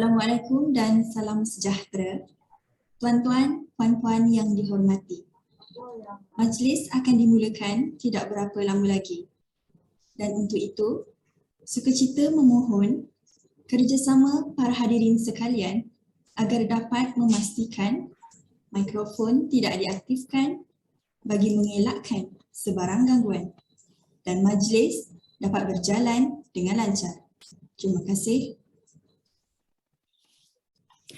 Assalamualaikum dan salam sejahtera. Tuan-tuan, puan-puan yang dihormati. Majlis akan dimulakan tidak berapa lama lagi. Dan untuk itu, sukacita memohon kerjasama para hadirin sekalian agar dapat memastikan mikrofon tidak diaktifkan bagi mengelakkan sebarang gangguan dan majlis dapat berjalan dengan lancar. Terima kasih.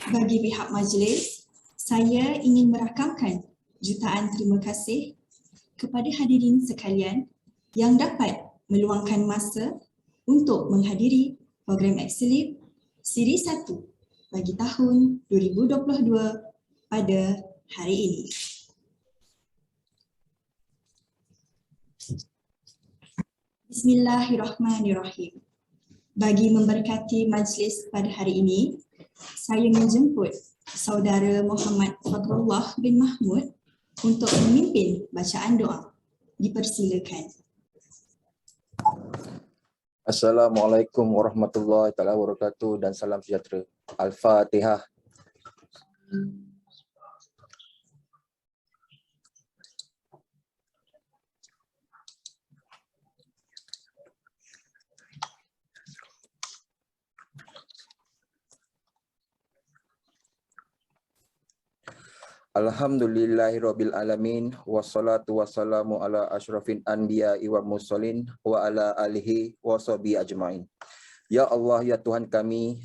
Bagi pihak majlis, saya ingin merakamkan jutaan terima kasih kepada hadirin sekalian yang dapat meluangkan masa untuk menghadiri program Excellent Siri 1 bagi tahun 2022 pada hari ini. Bismillahirrahmanirrahim. Bagi memberkati majlis pada hari ini, saya menjemput saudara Muhammad Fadlullah bin Mahmud untuk memimpin bacaan doa. Dipersilakan. Assalamualaikum warahmatullahi wabarakatuh dan salam sejahtera. Al-Fatihah. Alhamdulillahirabbil alamin wassalatu wassalamu ala asyrafil anbiya'i wa mursalin wa ala alihi washabihi ajmain. Ya Allah, ya Tuhan kami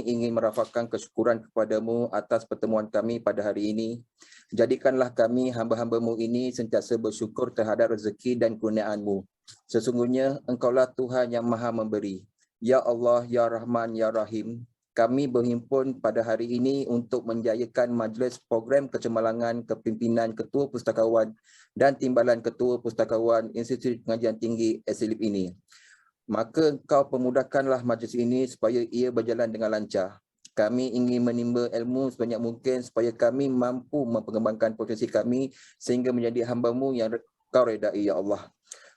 ingin merafakkan kesyukuran kepadamu atas pertemuan kami pada hari ini. Jadikanlah kami hamba-hambamu ini sentiasa bersyukur terhadap rezeki dan kurniaan-Mu. Sesungguhnya Engkaulah Tuhan yang Maha Memberi. Ya Allah, ya Rahman, ya Rahim. Kami berhimpun pada hari ini untuk menjayakan majlis program kecemerlangan kepimpinan Ketua Pustakawan dan Timbalan Ketua Pustakawan Institut Pengajian Tinggi Excellent ini. Maka Engkau permudahkanlah majlis ini supaya ia berjalan dengan lancar. Kami ingin menimba ilmu sebanyak mungkin supaya kami mampu memperkembangkan potensi kami sehingga menjadi hamba-Mu yang Kau redai, ya Allah.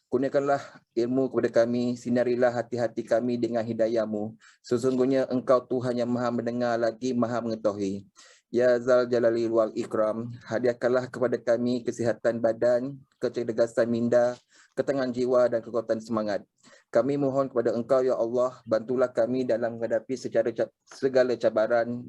Kurniakanlah ilmu kepada kami, sinarilah hati-hati kami dengan hidayah-Mu. Sesungguhnya Engkau Tuhan yang Maha mendengar lagi Maha mengetahui. Ya Zal Jalali wal Ikram, hadiahkanlah kepada kami kesihatan badan, kecerdasan minda, ketenangan jiwa dan kekuatan semangat. Kami mohon kepada Engkau, ya Allah, bantulah kami dalam menghadapi segala cabaran.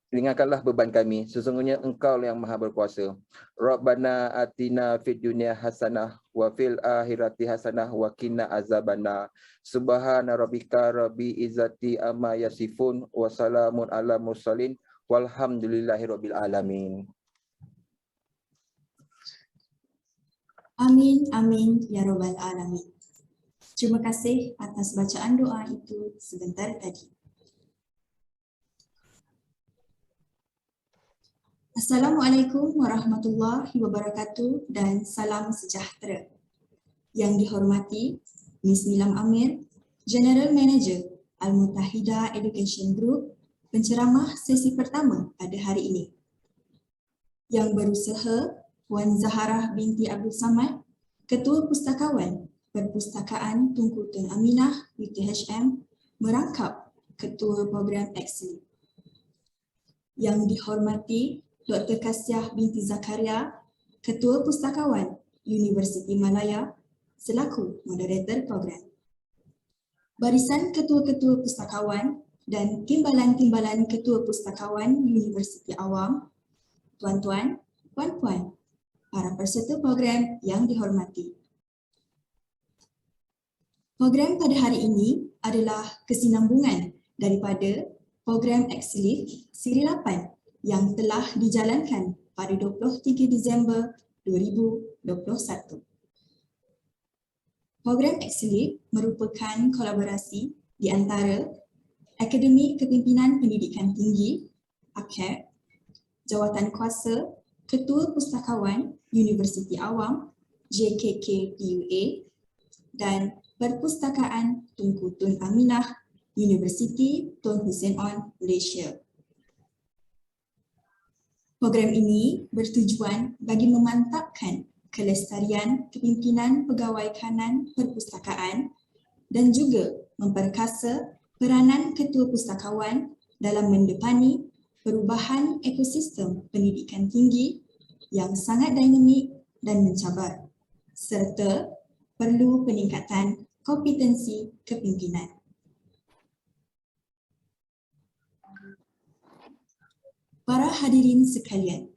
Ringankanlah beban kami, sesungguhnya Engkau yang Maha berkuasa. Rabbana atina fid dunya hasanah wa fil akhirati hasanah wa qina azabannar. Subhana rabbika rabbil izzati amma yasifun wa salamun ala mursalin walhamdulillahirabbil alamin. Amin, amin, ya Rabbal Alamin. Terima kasih atas bacaan doa itu sebentar tadi. Assalamualaikum warahmatullahi wabarakatuh dan salam sejahtera. Yang dihormati Miss Nilam Amir, General Manager Al-Muttahida Education Group, penceramah sesi pertama pada hari ini. Yang berusaha Puan Zaharah binti Abdul Samad, Ketua Pustakawan Perpustakaan Tunku Tun Aminah UTHM, merangkap Ketua Program Excellent. Yang dihormati Dr. Kasyah binti Zakaria, Ketua Pustakawan Universiti Malaya, selaku moderator program. Barisan ketua-ketua pustakawan dan timbalan-timbalan ketua pustakawan Universiti Awam, tuan-tuan, puan-puan, para peserta program yang dihormati. Program pada hari ini adalah kesinambungan daripada program Excellent Siri 8 yang telah dijalankan pada 23 Disember 2021. Program Excellent merupakan kolaborasi di antara Akademi Kepimpinan Pendidikan Tinggi (AKEP), Jawatan Kuasa Ketua Pustakawan Universiti Awam (JKK-PUA) dan Perpustakaan Tunku Tun Aminah Universiti Tun Hussein On, Malaysia. Program ini bertujuan bagi memantapkan kelestarian kepimpinan pegawai kanan perpustakaan dan juga memperkasa peranan ketua pustakawan dalam mendepani perubahan ekosistem pendidikan tinggi yang sangat dinamik dan mencabar, serta perlu peningkatan kompetensi kepimpinan. Para hadirin sekalian,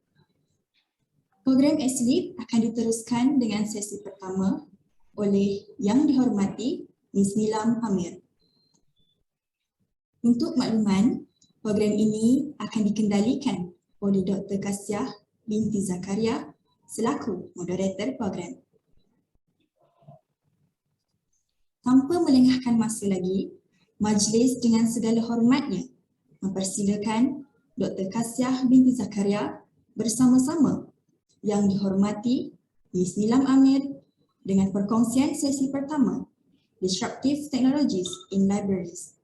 program SLIP akan diteruskan dengan sesi pertama oleh Yang Dihormati Ms. Nilam Amir. Untuk makluman, program ini akan dikendalikan oleh Dr. Kasiah binti Zakaria selaku moderator program. Tanpa melengahkan masa lagi, majlis dengan segala hormatnya mempersilakan Dr. Kasiah binti Zakaria bersama-sama Yang Dihormati Ms. Nilam Amir dengan perkongsian sesi pertama, Disruptive Technologies in Libraries.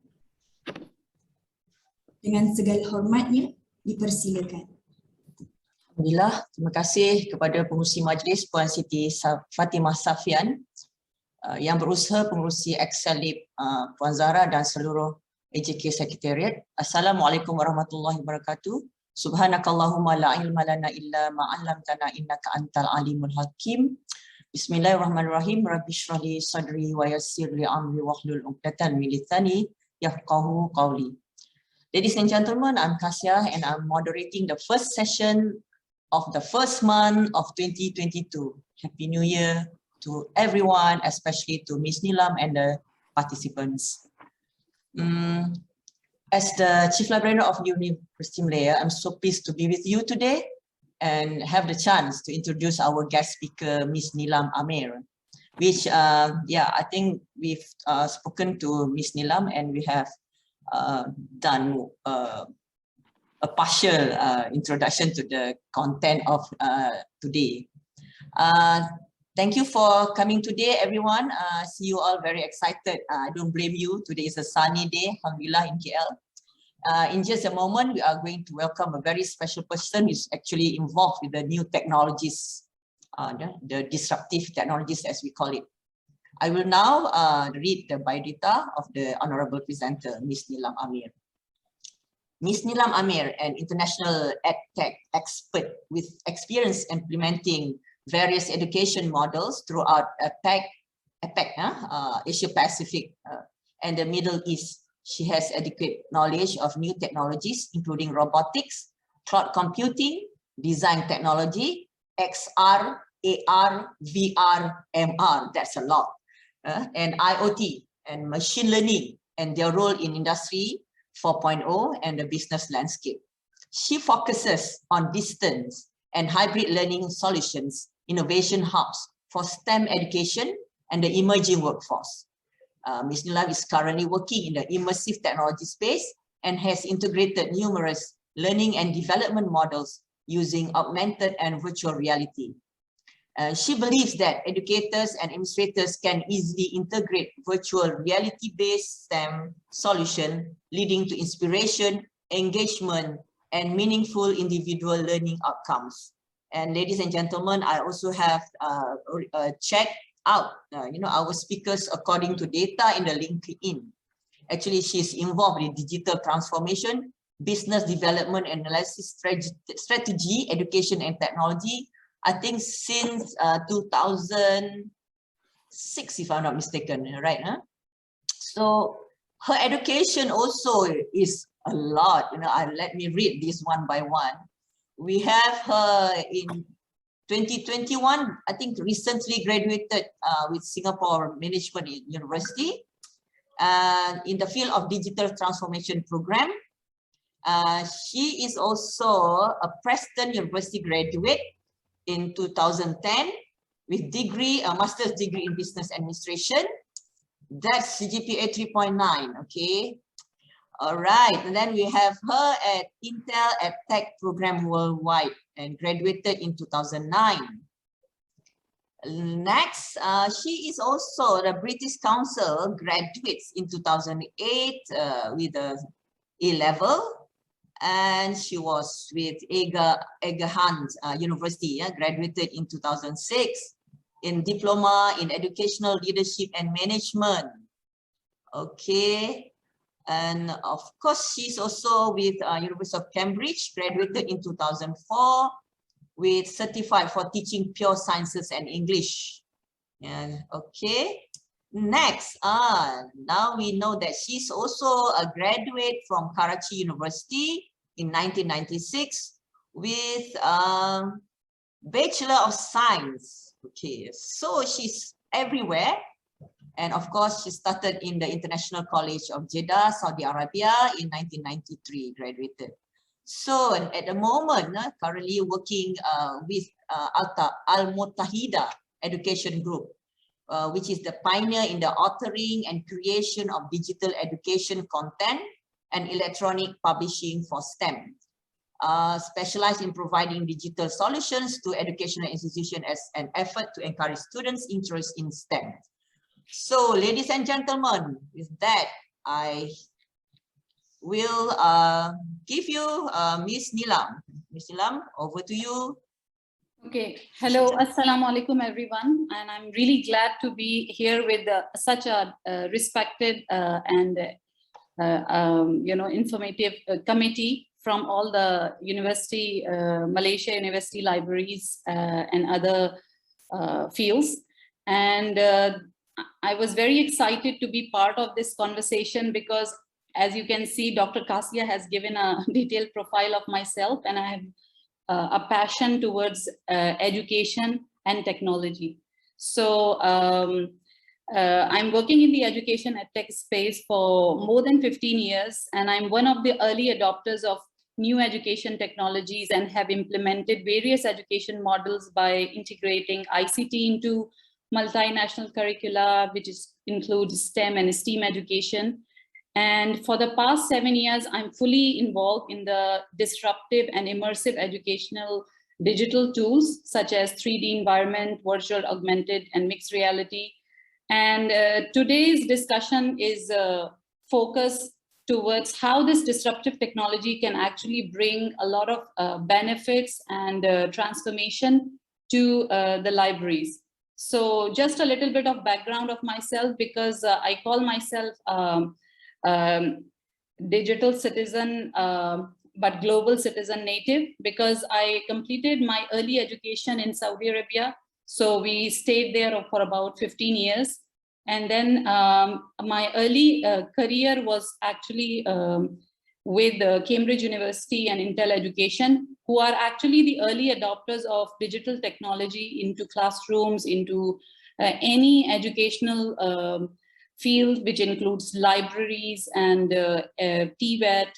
Dengan segala hormatnya, dipersilakan. Alhamdulillah, terima kasih kepada pengurusi majlis Puan Siti Fatimah Safian yang berusaha pengurusi Excelib Puan Zahra dan seluruh AJK Sekretariat. Assalamualaikum warahmatullahi wabarakatuh. Subhanakallahumma la ilma lana illa ma 'allamtana innaka antal alimul hakim. Bismillahirrahmanirrahim. Rabbi shrah li sadri wa yassir li amri wahlul 'uqdatam min lisani yafqahu qawli. Ladies and gentlemen, I'm Kasiah and I'm moderating the first session of the first month of 2022. Happy New Year to everyone, especially to Ms. Nilam and the participants. As the Chief Librarian of University Malaya, I'm so pleased to be with you today and have the chance to introduce our guest speaker, Ms. Nilam Amir, which, I think we've spoken to Ms. Nilam and we have done a partial introduction to the content of today. Thank you for coming today, everyone. See you all very excited. I don't blame you. Today is a sunny day, alhamdulillah, in KL. In just a moment, we are going to welcome a very special person who is actually involved with the new technologies, the disruptive technologies as we call it. I will now read the biodata of the Honorable Presenter, Ms. Nilam Amir. Ms. Nilam Amir, an international EdTech expert with experience implementing various education models throughout APEC, Asia Pacific and the Middle East. She has adequate knowledge of new technologies, including robotics, cloud computing, design technology, XR, AR, VR, MR, that's a lot. And IoT and machine learning and their role in Industry 4.0 and the business landscape. She focuses on distance and hybrid learning solutions, innovation hubs for STEM education and the emerging workforce. Ms. Nilam is currently working in the immersive technology space and has integrated numerous learning and development models using augmented and virtual reality. She believes that educators and administrators can easily integrate virtual reality-based STEM solution, leading to inspiration, engagement, and meaningful individual learning outcomes. And ladies and gentlemen, I also have checked out, our speakers according to data in the LinkedIn. Actually, she's involved in digital transformation, business development, analysis, strategy, education, and technology. I think since 2006, if I'm not mistaken, right? Huh? So her education also is a lot. Let me read this one by one. We have her in 2021, I think recently graduated with Singapore Management University in the field of digital transformation program. She is also a Preston University graduate in 2010 with a master's degree in business administration. That's GPA 3.9, okay? All right, and then we have her at Intel EdTech program worldwide and graduated in 2009. Next, she is also the British Council graduates in 2008 with a A-level. And she was with Egerhard University, graduated in 2006 in Diploma in Educational Leadership and Management. Okay. And of course, she's also with University of Cambridge, graduated in 2004 with certified for teaching pure sciences and English. And okay, next, now we know that she's also a graduate from Karachi University in 1996 with Bachelor of Science. Okay, so she's everywhere. And of course, she started in the International College of Jeddah, Saudi Arabia in 1993, graduated. So at the moment, currently working with Al-Mutahida Education Group, which is the pioneer in the authoring and creation of digital education content and electronic publishing for STEM. Specialized in providing digital solutions to educational institutions as an effort to encourage students' interest in STEM. So, ladies and gentlemen, with that, I will give you Miss Nilam. Miss Nilam, over to you. Okay, hello, assalamu alaikum everyone, and I'm really glad to be here with such a respected and informative committee from all the university, Malaysia university libraries and other fields. And I was very excited to be part of this conversation because, as you can see, Dr. Kasia has given a detailed profile of myself, and I have a passion towards education and technology. So I'm working in the education and tech space for more than 15 years, and I'm one of the early adopters of new education technologies and have implemented various education models by integrating ICT into multinational curricula, which includes STEM and STEAM education. And for the past 7 years, I'm fully involved in the disruptive and immersive educational digital tools, such as 3D environment, virtual, augmented, and mixed reality. And today's discussion is focused towards how this disruptive technology can actually bring a lot of benefits and transformation to the libraries. So just a little bit of background of myself, because I call myself digital citizen, but global citizen native, because I completed my early education in Saudi Arabia. So we stayed there for about 15 years. And then my early career was actually with Cambridge University and Intel Education, who are actually the early adopters of digital technology into classrooms, into any educational field, which includes libraries and TVET.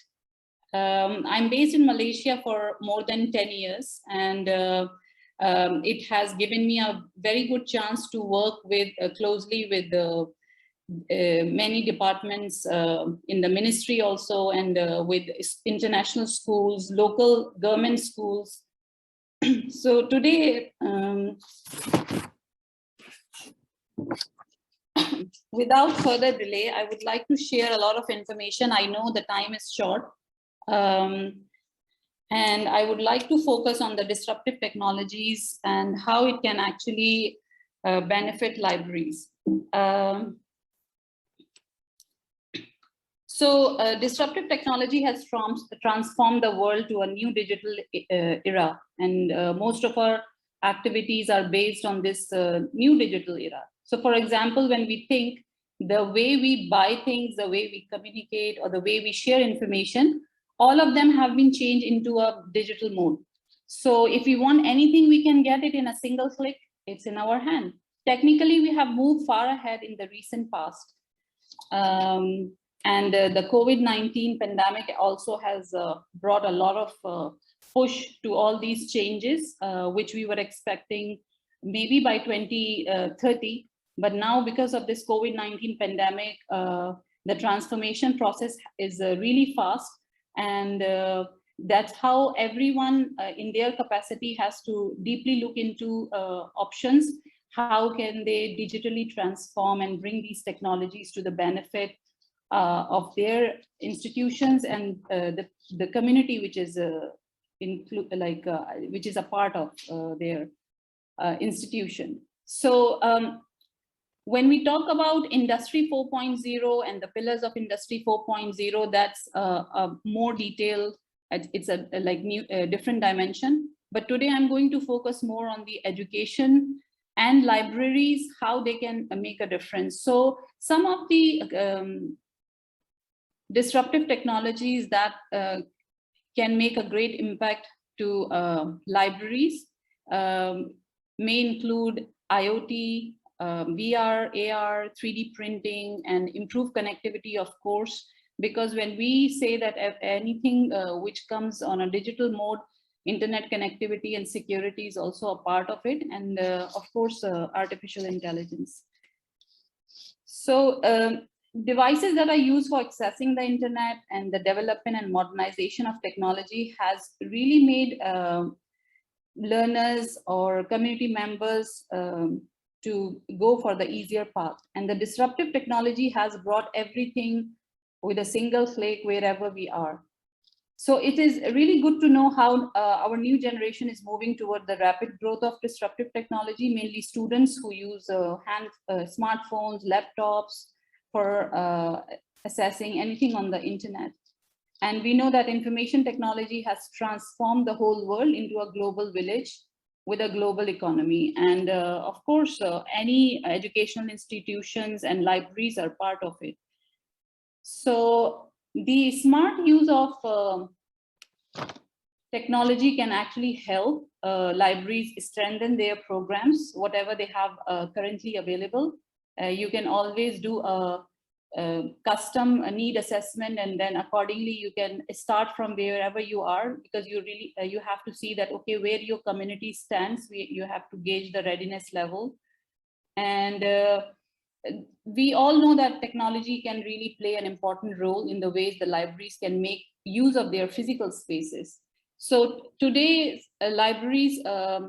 I'm based in Malaysia for more than 10 years, and it has given me a very good chance to work with closely with many departments in the ministry also, and with international schools, local government schools. So today, without further delay, I would like to share a lot of information. I know the time is short. And I would like to focus on the disruptive technologies and how it can actually benefit libraries. So disruptive technology has transformed the world to a new digital era. And most of our activities are based on this new digital era. So for example, when we think, the way we buy things, the way we communicate, or the way we share information, all of them have been changed into a digital mode. So if we want anything, we can get it in a single click. It's in our hand. Technically, we have moved far ahead in the recent past. And the COVID-19 pandemic also has brought a lot of push to all these changes, which we were expecting maybe by 2030. But now, because of this COVID-19 pandemic, the transformation process is really fast. And that's how everyone in their capacity has to deeply look into options. How can they digitally transform and bring these technologies to the benefit of their institutions and the community, which is which is a part of their institution. So When we talk about Industry 4.0 and the pillars of Industry 4.0, that's a more detailed, it's a like new different dimension. But today I'm going to focus more on the education and libraries, how they can make a difference. So some of the disruptive technologies that can make a great impact to libraries may include IoT, VR, AR, 3D printing, and improved connectivity, of course, because when we say that anything which comes on a digital mode, internet connectivity and security is also a part of it, and of course, artificial intelligence. So devices that are used for accessing the internet and the development and modernization of technology has really made learners or community members to go for the easier path. And the disruptive technology has brought everything with a single click wherever we are. So it is really good to know how our new generation is moving toward the rapid growth of disruptive technology, mainly students who use smartphones, laptops for accessing anything on the internet. And we know that information technology has transformed the whole world into a global village with a global economy. And of course, any educational institutions and libraries are part of it. So the smart use of technology can actually help libraries strengthen their programs, whatever they have currently available. You can always do a custom need assessment, and then accordingly you can start from wherever you are, because you really you have to see that, okay, where your community stands, you have to gauge the readiness level. And we all know that technology can really play an important role in the ways the libraries can make use of their physical spaces. So today, libraries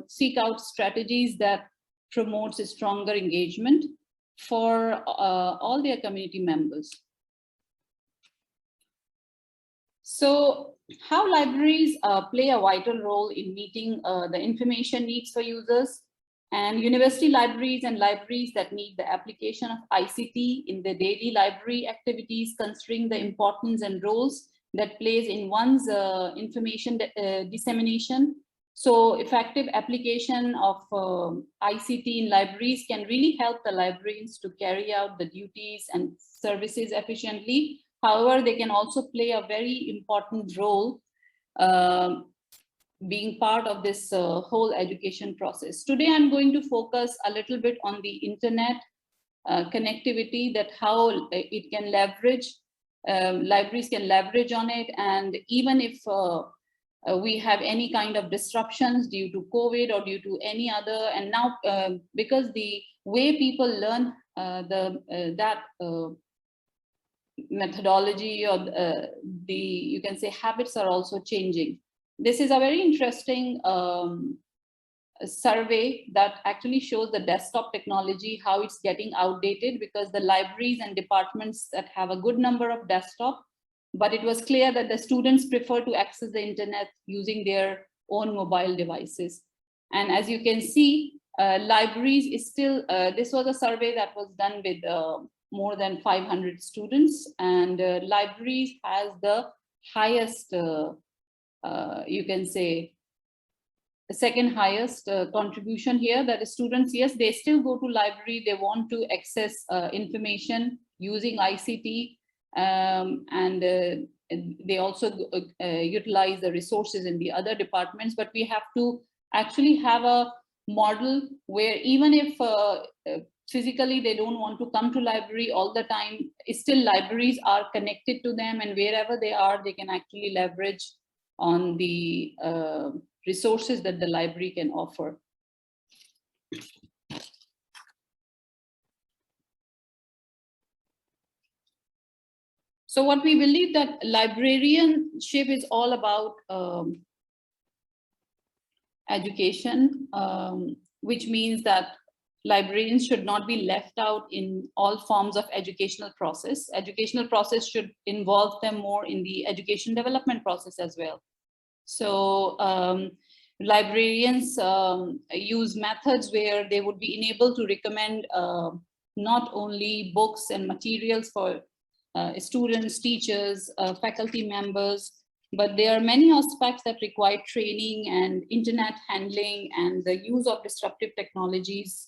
seek out strategies that promotes a stronger engagement for all their community members. So how libraries play a vital role in meeting the information needs for users, and university libraries and libraries that need the application of ICT in their daily library activities, considering the importance and roles that plays in one's information dissemination. So effective application of ICT in libraries can really help the librarians to carry out the duties and services efficiently. However, they can also play a very important role being part of this whole education process. Today, I'm going to focus a little bit on the internet connectivity, that how it can leverage, libraries can leverage on it. And even if we have any kind of disruptions due to COVID or due to any other, and now because the way people learn that methodology or the, you can say, habits are also changing. This is a very interesting survey that actually shows the desktop technology, how it's getting outdated, because the libraries and departments that have a good number of desktop, but it was clear that the students prefer to access the internet using their own mobile devices. And as you can see, libraries is still, this was a survey that was done with more than 500 students, and libraries has the highest, you can say, the second highest contribution here, that is students, yes, they still go to library, they want to access information using ICT, and they also utilize the resources in the other departments. But we have to actually have a model where even if physically they don't want to come to library all the time, still libraries are connected to them, and wherever they are, they can actually leverage on the resources that the library can offer. So what we believe, that librarianship is all about education, which means that librarians should not be left out in all forms of educational process. Educational process should involve them more in the education development process as well. So librarians use methods where they would be enabled to recommend not only books and materials for students, teachers, faculty members, but there are many aspects that require training and internet handling and the use of disruptive technologies.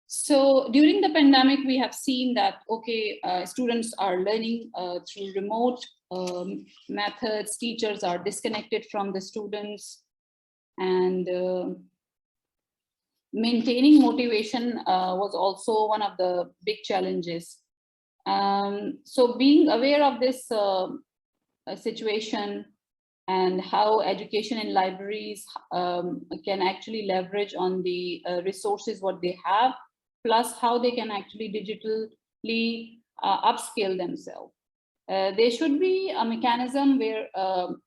So during the pandemic, we have seen that, okay, students are learning through remote methods, teachers are disconnected from the students, and maintaining motivation was also one of the big challenges. So being aware of this situation and how education and libraries can actually leverage on the resources what they have, plus how they can actually digitally upskill themselves. There should be a mechanism where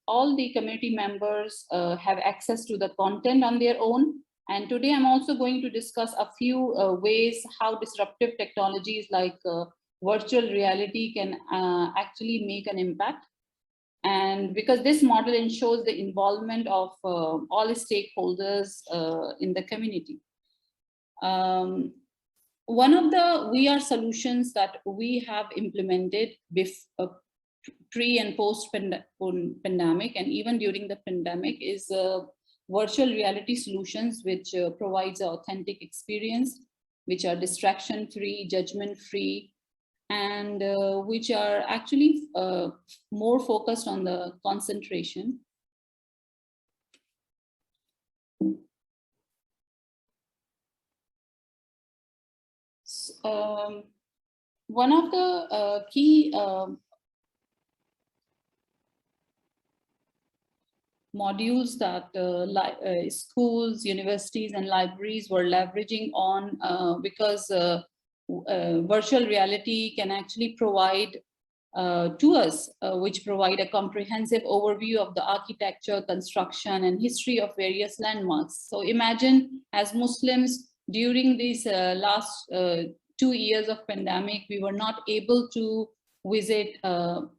all the community members have access to the content on their own. And today I'm also going to discuss a few ways how disruptive technologies like virtual reality can actually make an impact. And because this model ensures the involvement of all stakeholders in the community. One of the VR solutions that we have implemented pre and post pandemic, and even during the pandemic, is virtual reality solutions, which provides an authentic experience, which are distraction free, judgment free, and which are actually more focused on the concentration. One of the key modules that schools, universities, and libraries were leveraging on because virtual reality can actually provide to us, which provide a comprehensive overview of the architecture, construction, and history of various landmarks. So imagine, as Muslims, during these last 2 years of pandemic, we were not able to visit for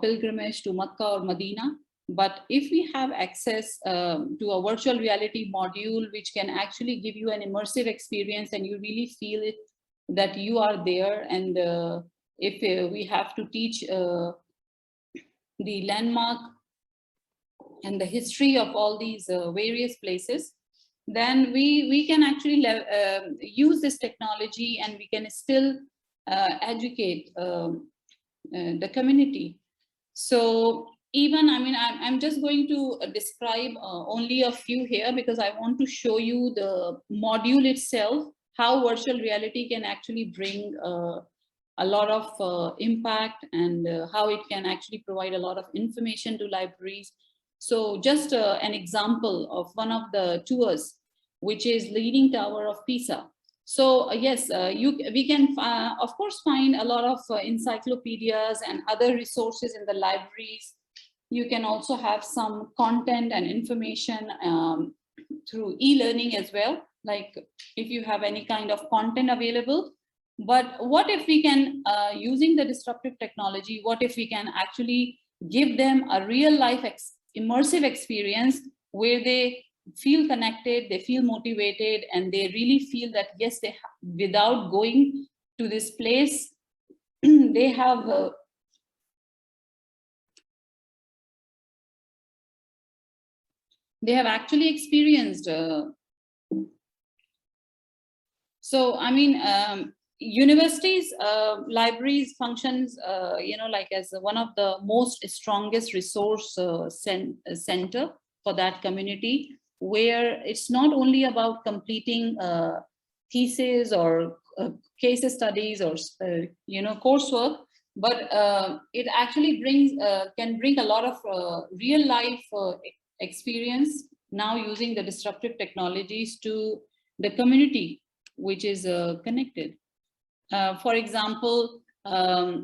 pilgrimage to Makkah or Medina. But if we have access to a virtual reality module, which can actually give you an immersive experience and you really feel it, that you are there, and if we have to teach the landmark and the history of all these various places, then we can actually use this technology, and we can still educate the community. So even, I mean, I'm just going to describe only a few here, because I want to show you the module itself, how virtual reality can actually bring a lot of impact, and how it can actually provide a lot of information to libraries. So just an example of one of the tours, which is Leaning Tower of Pisa. So yes, we can of course find a lot of encyclopedias and other resources in the libraries. You can also have some content and information through e-learning as well, like if you have any kind of content available. But what if we can, using the disruptive technology, what if we can actually give them a real life immersive experience where they feel connected, they feel motivated, and they really feel that, yes, they without going to this place, they have actually experienced. So, I mean, universities, libraries functions, you know, like as one of the most strongest resource center for that community, where it's not only about completing thesis or case studies or you know, coursework, but it actually brings can bring a lot of real life experience now using the disruptive technologies to the community, which is connected. For example,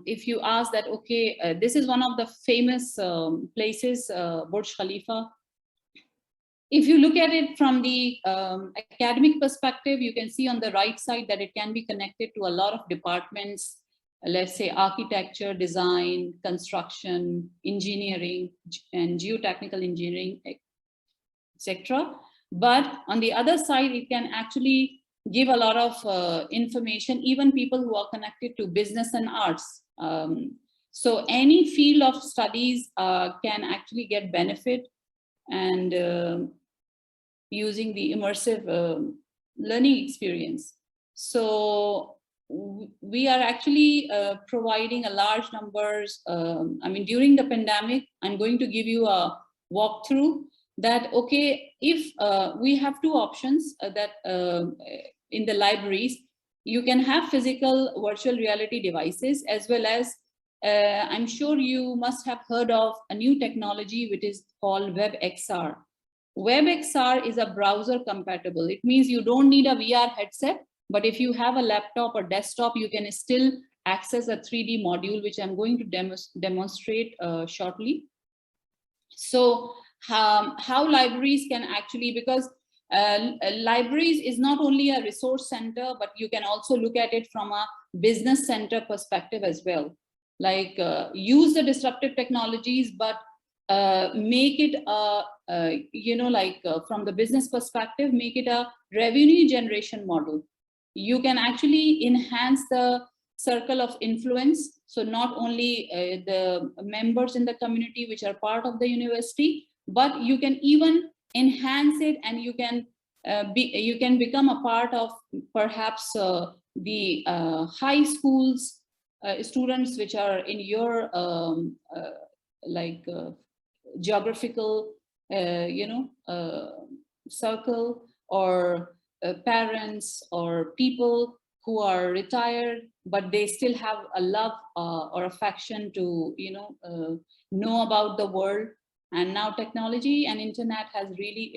if you ask that, okay, this is one of the famous places, Burj Khalifa. If you look at it from the academic perspective, you can see on the right side that it can be connected to a lot of departments, let's say architecture, design, construction, engineering, and geotechnical engineering, etc. But on the other side, it can actually give a lot of information, even people who are connected to business and arts. So any field of studies can actually get benefit, and using the immersive learning experience. So we are actually providing a large numbers. I mean, during the pandemic, I'm going to give you a walkthrough that, okay, if we have two options that in the libraries, you can have physical virtual reality devices, as well as I'm sure you must have heard of a new technology which is called WebXR. WebXR is a browser compatible. It means you don't need a VR headset, but if you have a laptop or desktop, you can still access a 3D module, which I'm going to demonstrate shortly. So how libraries can actually, because libraries is not only a resource center, but you can also look at it from a business center perspective as well. Like use the disruptive technologies, but make it from the business perspective, make it a revenue generation model. You can actually enhance the circle of influence. So not only the members in the community which are part of the university, but you can even enhance it, and you can become a part of perhaps the high schools students which are in your geographical circle, or parents or people who are retired, but they still have a love or affection to know about the world. And now technology and internet has really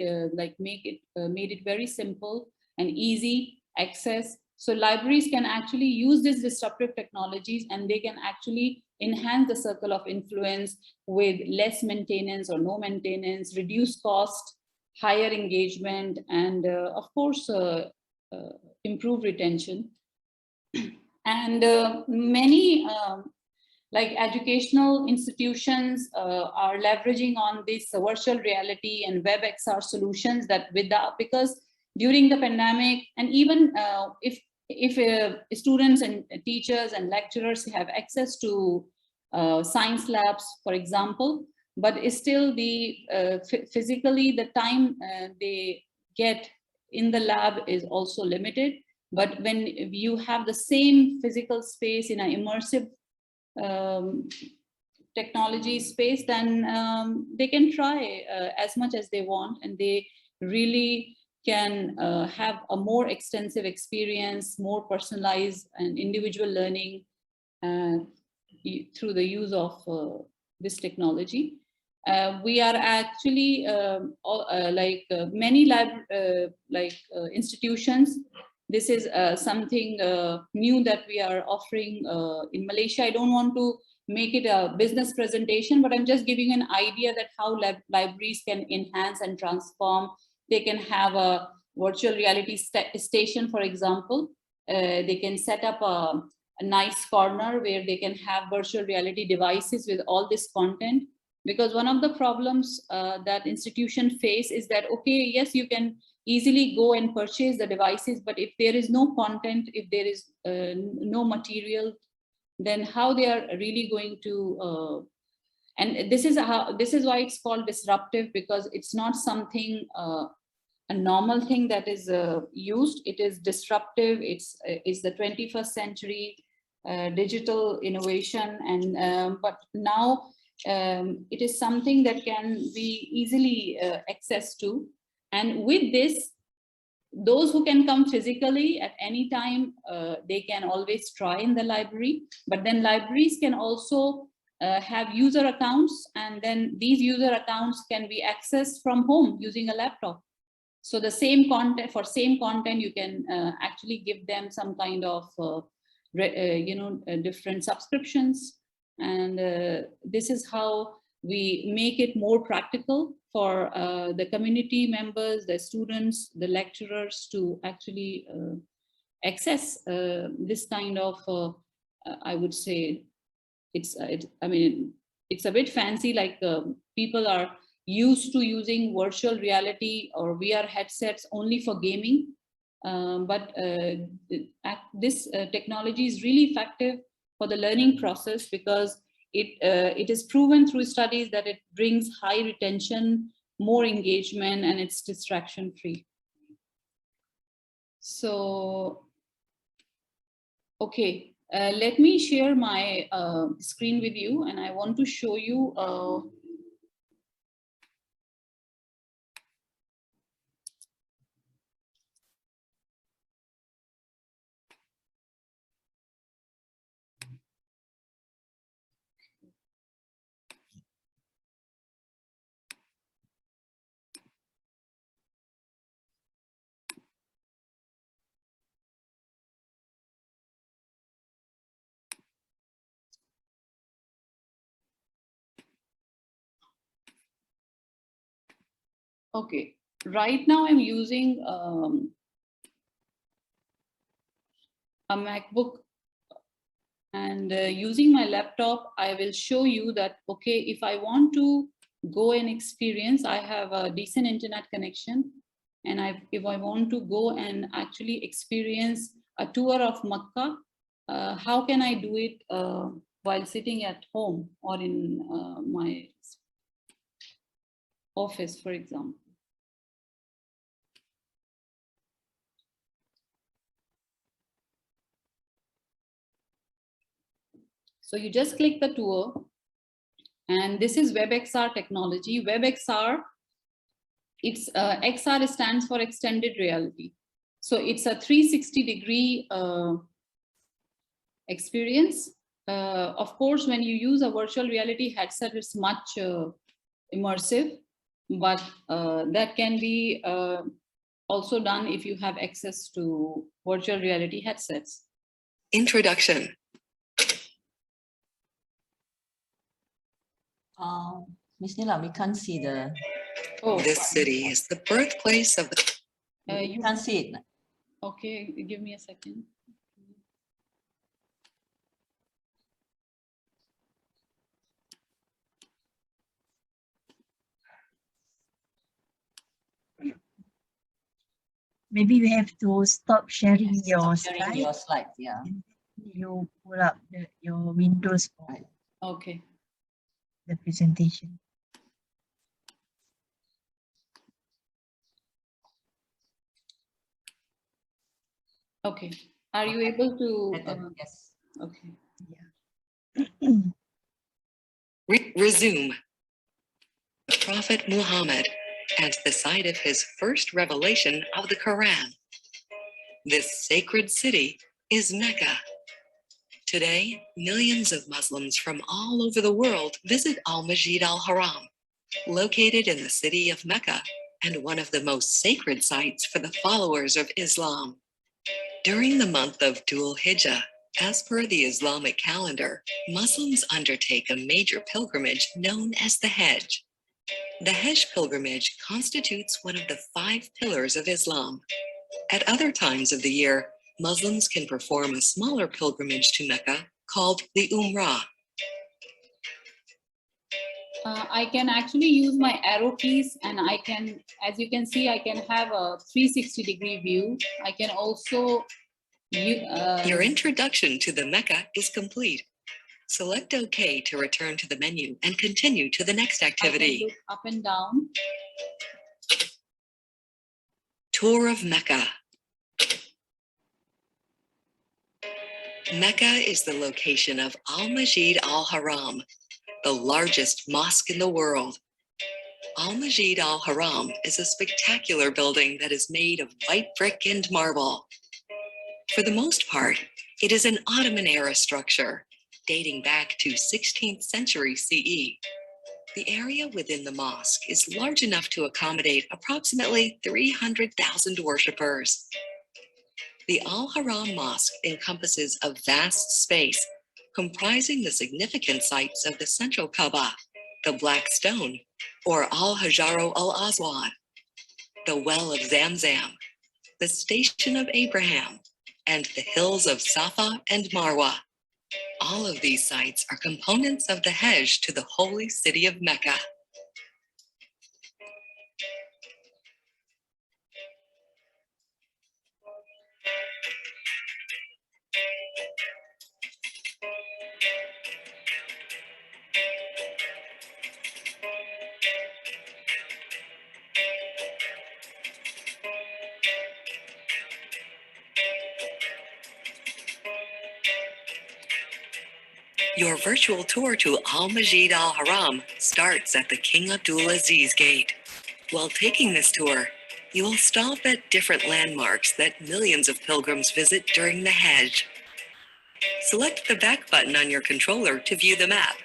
made it very simple and easy access. So libraries can actually use these disruptive technologies, and they can actually enhance the circle of influence with less maintenance or no maintenance, reduce cost, higher engagement, and of course, improve retention. And many like educational institutions are leveraging on this virtual reality and WebXR solutions because during the pandemic, and even if students and teachers and lecturers have access to science labs, for example, but still the physically the time they get in the lab is also limited. But when you have the same physical space in an immersive technology space, then they can try as much as they want, and they really can have a more extensive experience, more personalized and individual learning through the use of this technology. We are actually many institutions. This is something new that we are offering in Malaysia. I don't want to make it a business presentation, but I'm just giving an idea that how libraries can enhance and transform. They can have a virtual reality station, for example. They can set up a nice corner where they can have virtual reality devices with all this content. Because one of the problems that institutions face is that, okay, yes, you can easily go and purchase the devices, but if there is no content, if there is no material, then how they are really going to and this is why it's called disruptive, because it's not something a normal thing that is used. It is disruptive. It's the 21st century digital innovation, and but now it is something that can be easily accessed to. And with this, those who can come physically at any time, they can always try in the library. But then libraries can also have user accounts, and then these user accounts can be accessed from home using a laptop. So the same content, you can actually give them some kind of different subscriptions. And this is how we make it more practical for the community members, the students, the lecturers to actually access this kind of, I would say, it's a bit fancy, like people are used to using virtual reality or VR headsets only for gaming. But this technology is really effective for the learning process because it is proven through studies that it brings high retention, more engagement, and it's distraction free. So, okay, let me share my screen with you, and I want to show you okay, right now I'm using a MacBook, and using my laptop, I will show you that, okay, if I want to go and experience, I have a decent internet connection, and if I want to go and actually experience a tour of Makkah, how can I do it while sitting at home or in my office, for example? So you just click the tour, and this is WebXR technology. WebXR, it's XR stands for extended reality. So it's a 360-degree experience. Of course, when you use a virtual reality headset, it's much immersive, but that can be also done if you have access to virtual reality headsets. Introduction. Ms. Nilam, we can't see the. Oh, This city is the birthplace of the. You can't see it. okay, give me a second. Maybe you have to stop sharing Yes, your stop sharing your slides, yeah. and you pull up your windows for Right. Okay. the presentation. Okay. Are you able to? Yes. Okay. Resume. The Prophet Muhammad and the site of his first revelation of the Quran. This sacred city is Mecca. Today, millions of Muslims from all over the world visit Al-Masjid al-Haram, located in the city of Mecca and one of the most sacred sites for the followers of Islam. During the month of Dhul Hijjah, as per the Islamic calendar, Muslims undertake a major pilgrimage known as the Hajj. The Hajj pilgrimage constitutes one of the 5 pillars of Islam. At other times of the year, Muslims can perform a smaller pilgrimage to Mecca called the Umrah. I can actually use my arrow keys, and I can, as you can see, I can have a 360-degree view. I can also Your introduction to the Mecca is complete. Select OK to return to the menu and continue to the next I can activity. look up and down. Tour of Mecca. Mecca is the location of Al-Masjid al-Haram, the largest mosque in the world. Al-Masjid al-Haram is a spectacular building that is made of white brick and marble. For the most part, it is an Ottoman-era structure, dating back to 16th century CE. The area within the mosque is large enough to accommodate approximately 300,000 worshippers. The Al-Haram Mosque encompasses a vast space comprising the significant sites of the central Kaaba, the Black Stone, or Al-Hajaro al-Aswad, the Well of Zamzam, the Station of Abraham, and the hills of Safa and Marwa. All of these sites are components of the Hajj to the holy city of Mecca. Your virtual tour to Al-Majid Al-Haram starts at the King Abdulaziz Gate. While taking this tour, you will stop at different landmarks that millions of pilgrims visit during the Hajj. Select the back button on your controller to view the map.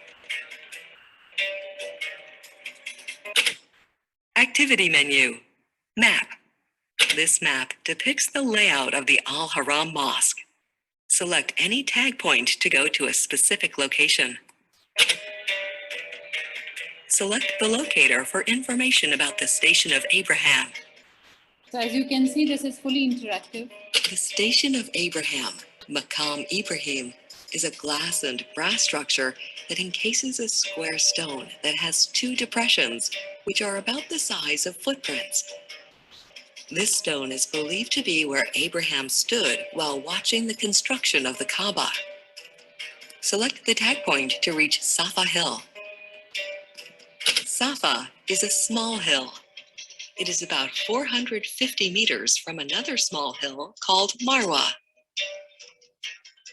Activity menu. Map. This map depicts the layout of the Al-Haram Mosque. Select any tag point to go to a specific location. Select the locator for information about the Station of Abraham. So as you can see, this is fully interactive. The Station of Abraham, Maqam Ibrahim, is a glass and brass structure that encases a square stone that has 2 depressions, which are about the size of footprints. This stone is believed to be where Abraham stood while watching the construction of the Kaaba. Select the tag point to reach Safa Hill. Safa is a small hill. It is about 450 meters from another small hill called Marwa.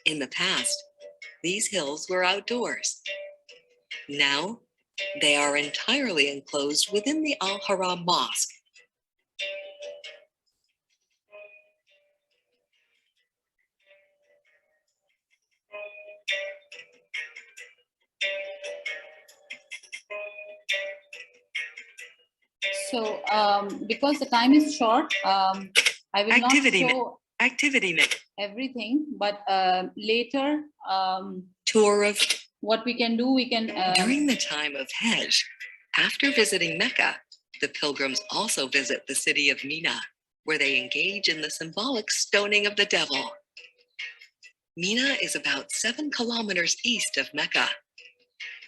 In the past, these hills were outdoors. Now, they are entirely enclosed within the Al-Haram Mosque. So because the time is short, I will Activity not show Activity menu. everything, but later Tour of what we can do, we can During the time of Hajj, after visiting Mecca, the pilgrims also visit the city of Mina, where they engage in the symbolic stoning of the devil. Mina is about 7 kilometers east of Mecca.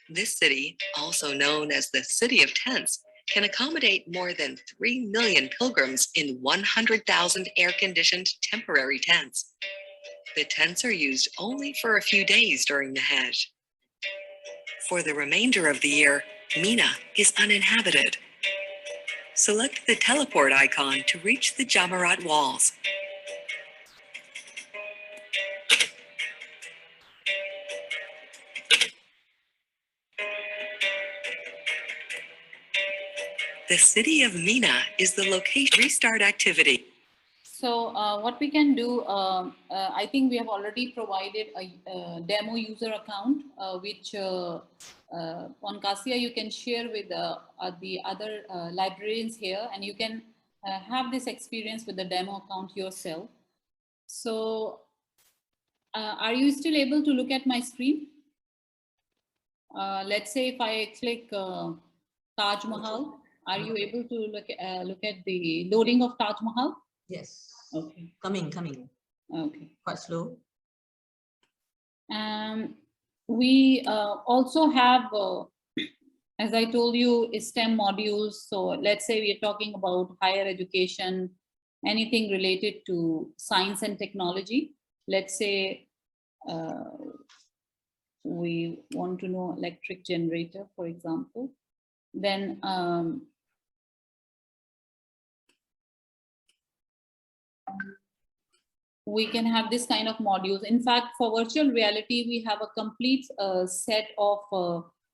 This city, also known as the City of Tents, can accommodate more than 3 million pilgrims in 100,000 air-conditioned temporary tents. The tents are used only for a few days during the Hajj. For the remainder of the year, Mina is uninhabited. Select the teleport icon to reach the Jamarat walls. The city of Mina is the location. Restart activity. So what we can do, I think we have already provided a demo user account, which on Cassia you can share with the other librarians here, and you can have this experience with the demo account yourself. So are you still able to look at my screen? Let's say if I click Taj Mahal, are you able to look at the loading of Taj Mahal? Yes. Okay. Coming. Okay. Quite slow. We also have, as I told you, STEM modules. So let's say we're talking about higher education, anything related to science and technology. Let's say we want to know electric generator, for example. Then we can have this kind of modules. In fact, for virtual reality, we have a complete set of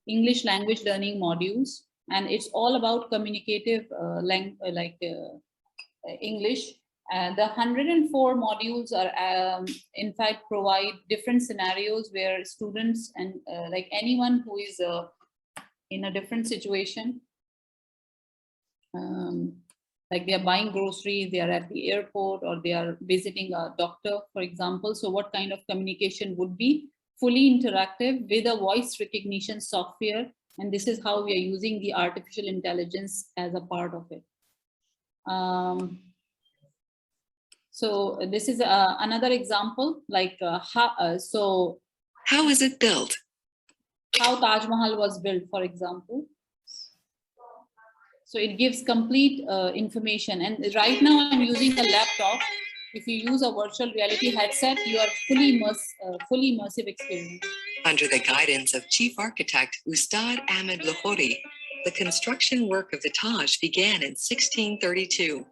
English language learning modules, and it's all about communicative English. The 104 modules are, in fact, provide different scenarios where students and like anyone who is in a different situation, like they are buying groceries, they are at the airport, or they are visiting a doctor, for example. So what kind of communication would be fully interactive with a voice recognition software? And this is how we are using the artificial intelligence as a part of it. So this is another example, like how is it built? How Taj Mahal was built, for example. So it gives complete information. And right now I'm using a laptop. If you use a virtual reality headset, you are fully immersive experience. Under the guidance of Chief Architect Ustad Ahmed Lahori, the construction work of the Taj began in 1632.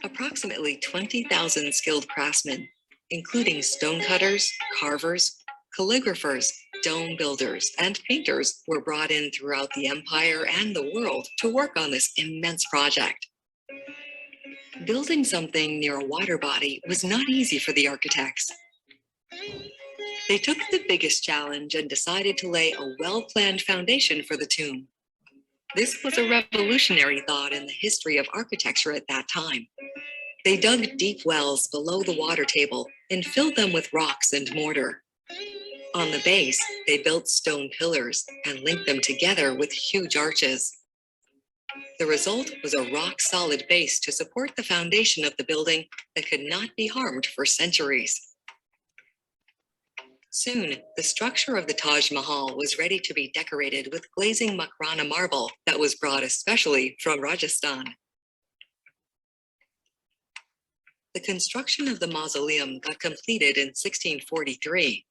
Approximately 20,000 skilled craftsmen, including stonecutters, carvers, calligraphers, dome builders and painters were brought in throughout the empire and the world to work on this immense project. Building something near a water body was not easy for the architects. They took the biggest challenge and decided to lay a well-planned foundation for the tomb. This was a revolutionary thought in the history of architecture at that time. They dug deep wells below the water table and filled them with rocks and mortar. On the base, they built stone pillars and linked them together with huge arches. The result was a rock-solid base to support the foundation of the building that could not be harmed for centuries. Soon, the structure of the Taj Mahal was ready to be decorated with glazing Makrana marble that was brought especially from Rajasthan. The construction of the mausoleum got completed in 1643.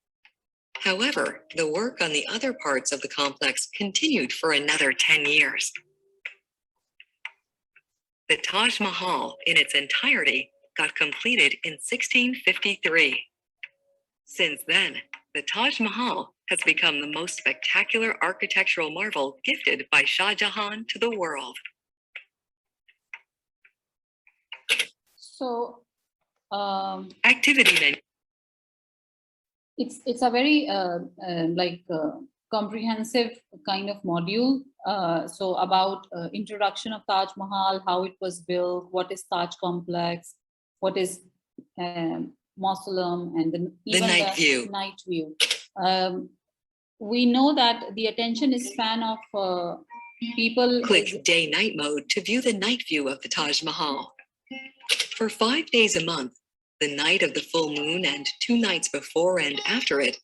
However, the work on the other parts of the complex continued for another 10 years. The Taj Mahal in its entirety got completed in 1653. Since then, the Taj Mahal has become the most spectacular architectural marvel gifted by Shah Jahan to the world. So, Activity menu. it's a very comprehensive kind of module. So about introduction of Taj Mahal, how it was built, what is Taj complex, what is mausoleum, and even night view. Night view. We know that the attention span of people. Click day-night mode to view the night view of the Taj Mahal. For 5 days a month, the night of the full moon and 2 nights before and after it,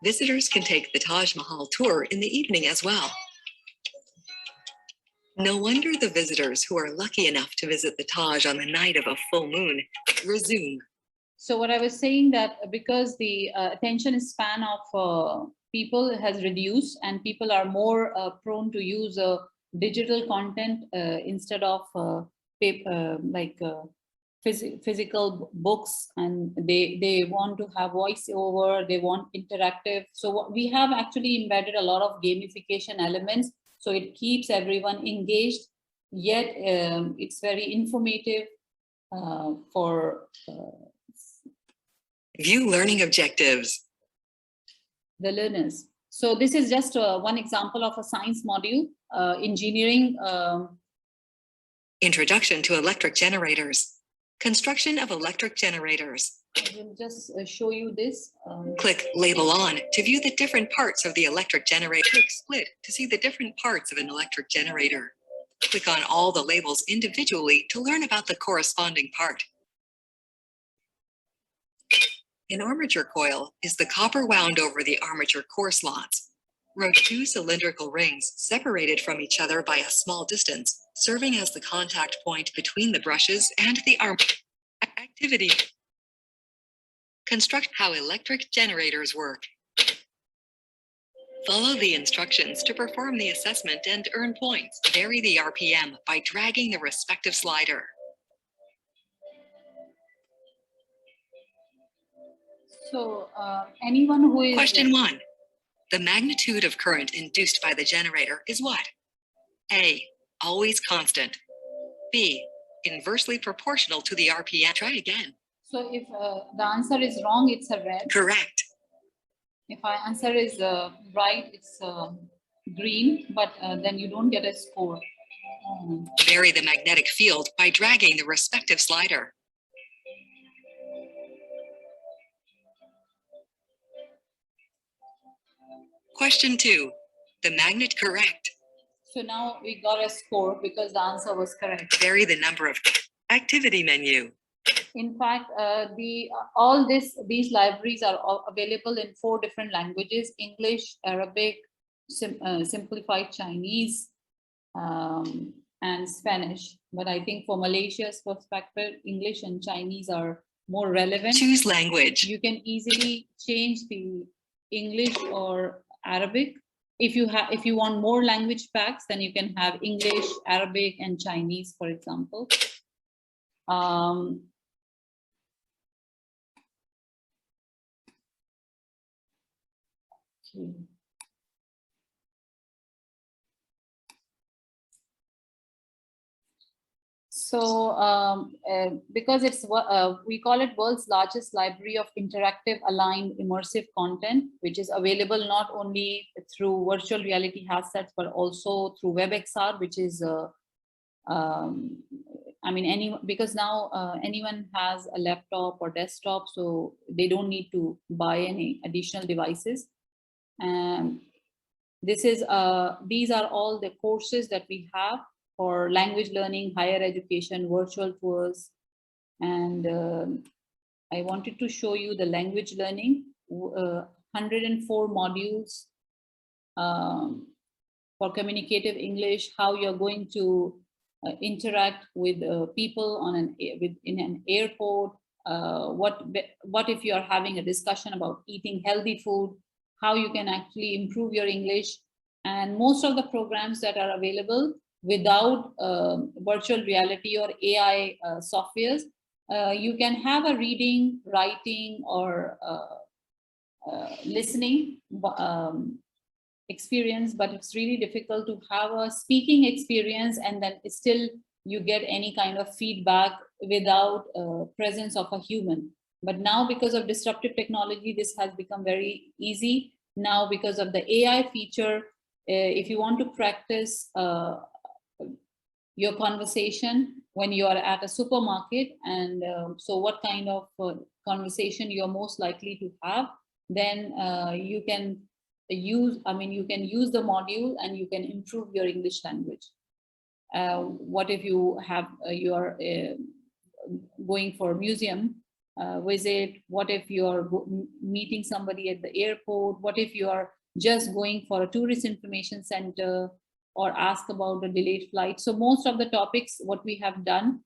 visitors can take the Taj Mahal tour in the evening as well. No wonder the visitors who are lucky enough to visit the Taj on the night of a full moon resume. So what I was saying, that because the attention span of people has reduced and people are more prone to use digital content instead of paper, physical books, and they want to have voiceover, they want interactive. So we have actually embedded a lot of gamification elements, so it keeps everyone engaged, yet it's very informative for View learning objectives. the learners. So this is just one example of a science module, engineering. Introduction to electric generators. Construction of electric generators. I will just show you this. Click Label On to view the different parts of the electric generator. Click Split to see the different parts of an electric generator. Click on all the labels individually to learn about the corresponding part. An armature coil is the copper wound over the armature core slots. Rotate 2 cylindrical rings separated from each other by a small distance, serving as the contact point between the brushes and the arm. Activity. Construct how electric generators work. Follow the instructions to perform the assessment and earn points. Vary the RPM by dragging the respective slider. So anyone who is... Question 1. The magnitude of current induced by the generator is what? A. Always constant. B. Inversely proportional to the RPM. Try again. So if the answer is wrong, it's a red. Correct. If our answer is right, it's green, but then you don't get a score. Vary the magnetic field by dragging the respective slider. Question 2. The magnet correct. So now we got a score because the answer was correct. Vary the number of activity menu. In fact, these libraries are all available in 4 different languages: English, Arabic, simplified Chinese, and Spanish. But I think for Malaysia's perspective, English and Chinese are more relevant. Choose language. You can easily change the English or Arabic. If you want more language packs, then you can have English, Arabic, and Chinese, for example. So because we call it world's largest library of interactive, aligned, immersive content, which is available not only through virtual reality headsets, but also through WebXR, which is, I mean, because now anyone has a laptop or desktop, so they don't need to buy any additional devices. And these are all the courses that we have for language learning, higher education, virtual tours. And I wanted to show you the language learning, 104 modules for communicative English, how you're going to interact with people in an airport. What if you're having a discussion about eating healthy food, how you can actually improve your English. And most of the programs that are available without virtual reality or AI softwares, you can have a reading, writing, or listening experience, but it's really difficult to have a speaking experience and then still you get any kind of feedback without presence of a human. But now, because of disruptive technology, this has become very easy. Now, because of the AI feature, if you want to practice your conversation when you are at a supermarket, and so what kind of conversation you're most likely to have, then you can use the module and you can improve your English language. What if you have you are going for a museum visit? What if you are meeting somebody at the airport? What if you are just going for a tourist information center or ask about a delayed flight? So most of the topics, what we have done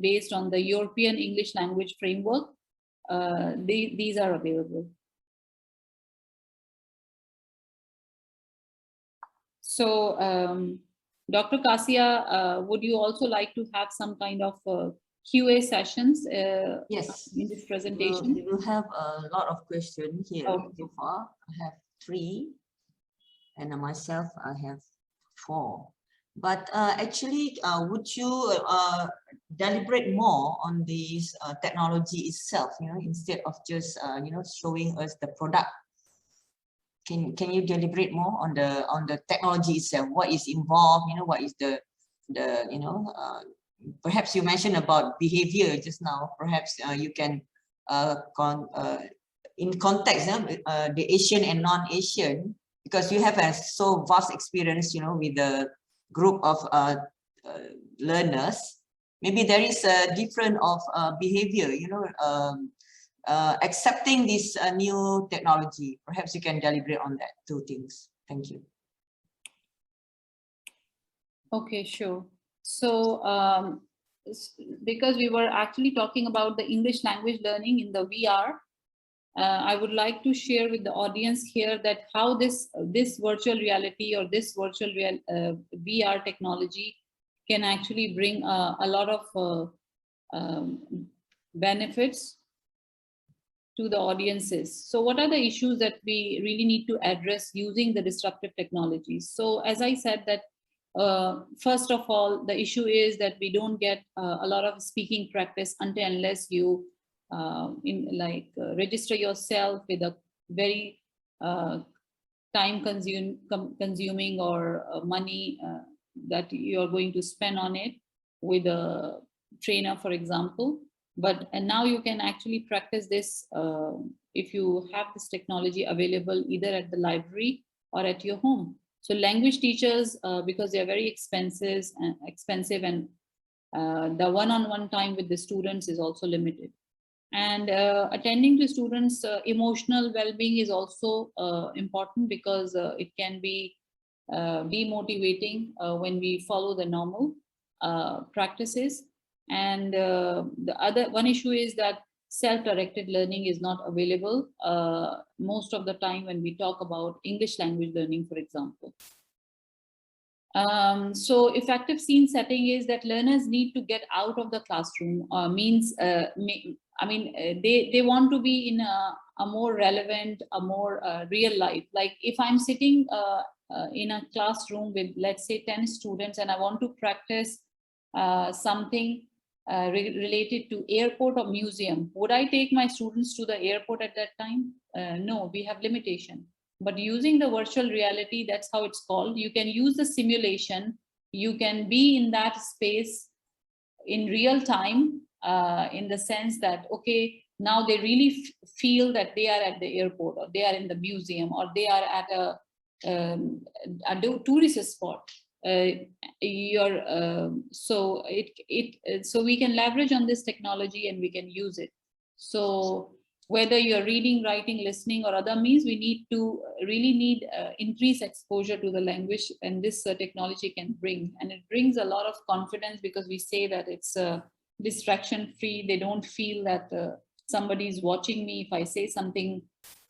based on the European English language framework, these are available. So Dr. Kasia, would you also like to have some kind of QA sessions Yes, in this presentation? we will have a lot of questions here. Okay. So far. I have 3, and myself, I have 4. But actually, would you deliberate more on this technology itself, instead of just showing us the product? Can you deliberate more on the technology itself? What is involved? What is the perhaps you mentioned about behavior just now. Perhaps you can in context the Asian and non-Asian, because you have a so vast experience with the group of learners. Maybe there is a different of behavior, accepting this new technology. Perhaps you can deliberate on that 2 things. Thank you. Okay, sure. So because we were actually talking about the English language learning in the VR, I would like to share with the audience here that how this virtual reality or this virtual VR technology can actually bring a lot of benefits to the audiences. So what are the issues that we really need to address using the disruptive technologies? So as I said that first of all, the issue is that we don't get a lot of speaking practice unless you register yourself with a very time consuming or money that you're going to spend on it with a trainer, for example. But now you can actually practice this if you have this technology available either at the library or at your home. So language teachers, because they're very expensive and the one-on-one time with the students is also limited. And attending to students' emotional well-being is also important, because it can be demotivating when we follow the normal practices. And the other one issue is that self-directed learning is not available most of the time when we talk about English language learning, for example. So effective scene setting is that learners need to get out of the classroom. They want to be in a more relevant, a more real life. Like if I'm sitting in a classroom with, let's say, 10 students, and I want to practice something related to airport or museum, would I take my students to the airport at that time? No, we have limitation. But using the virtual reality, that's how it's called. You can use the simulation. You can be in that space in real time, in the sense that, okay, now they really feel that they are at the airport, or they are in the museum, or they are at a tourist spot. So we can leverage on this technology and we can use it. So whether you're reading, writing, listening, or other means, we really need increased exposure to the language, and this technology can bring. And it brings a lot of confidence, because we say that it's distraction free. They don't feel that somebody is watching me. If I say something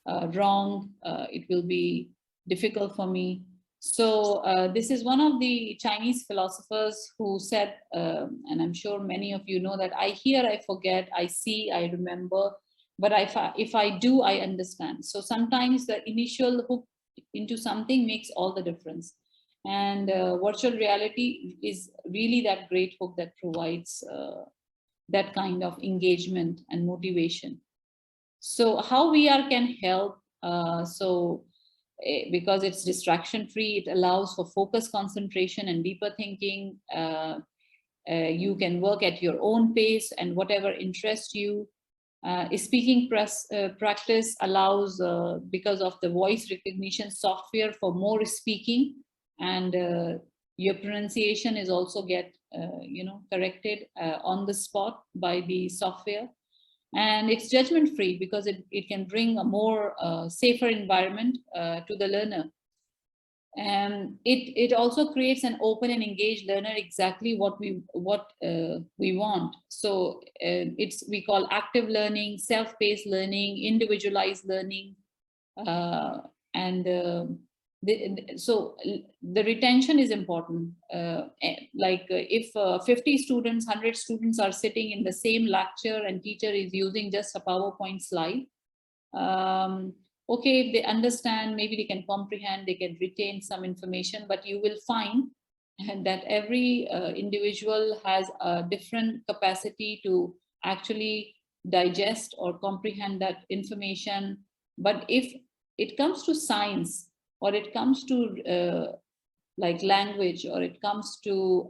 wrong, it will be difficult for me. So this is one of the Chinese philosophers who said, and I'm sure many of you know, that I hear, I forget, I see, I remember, but if I do, I understand. So sometimes the initial hook into something makes all the difference. And virtual reality is really that great hook that provides that kind of engagement and motivation. So how VR can help? Because it's distraction free, it allows for focus, concentration, and deeper thinking. You can work at your own pace and whatever interests you. Speaking practice allows, because of the voice recognition software, for more speaking, and your pronunciation is also corrected on the spot by the software. And it's judgment free, because it can bring a more safer environment to the learner. And it also creates an open and engaged learner, exactly what we want. So we call active learning, self-paced learning, individualized learning, so the retention is important. If 50 students, 100 students are sitting in the same lecture and teacher is using just a PowerPoint slide, okay, if they understand, maybe they can comprehend, they can retain some information, but you will find that every individual has a different capacity to actually digest or comprehend that information. But if it comes to science, or it comes to like language, or it comes to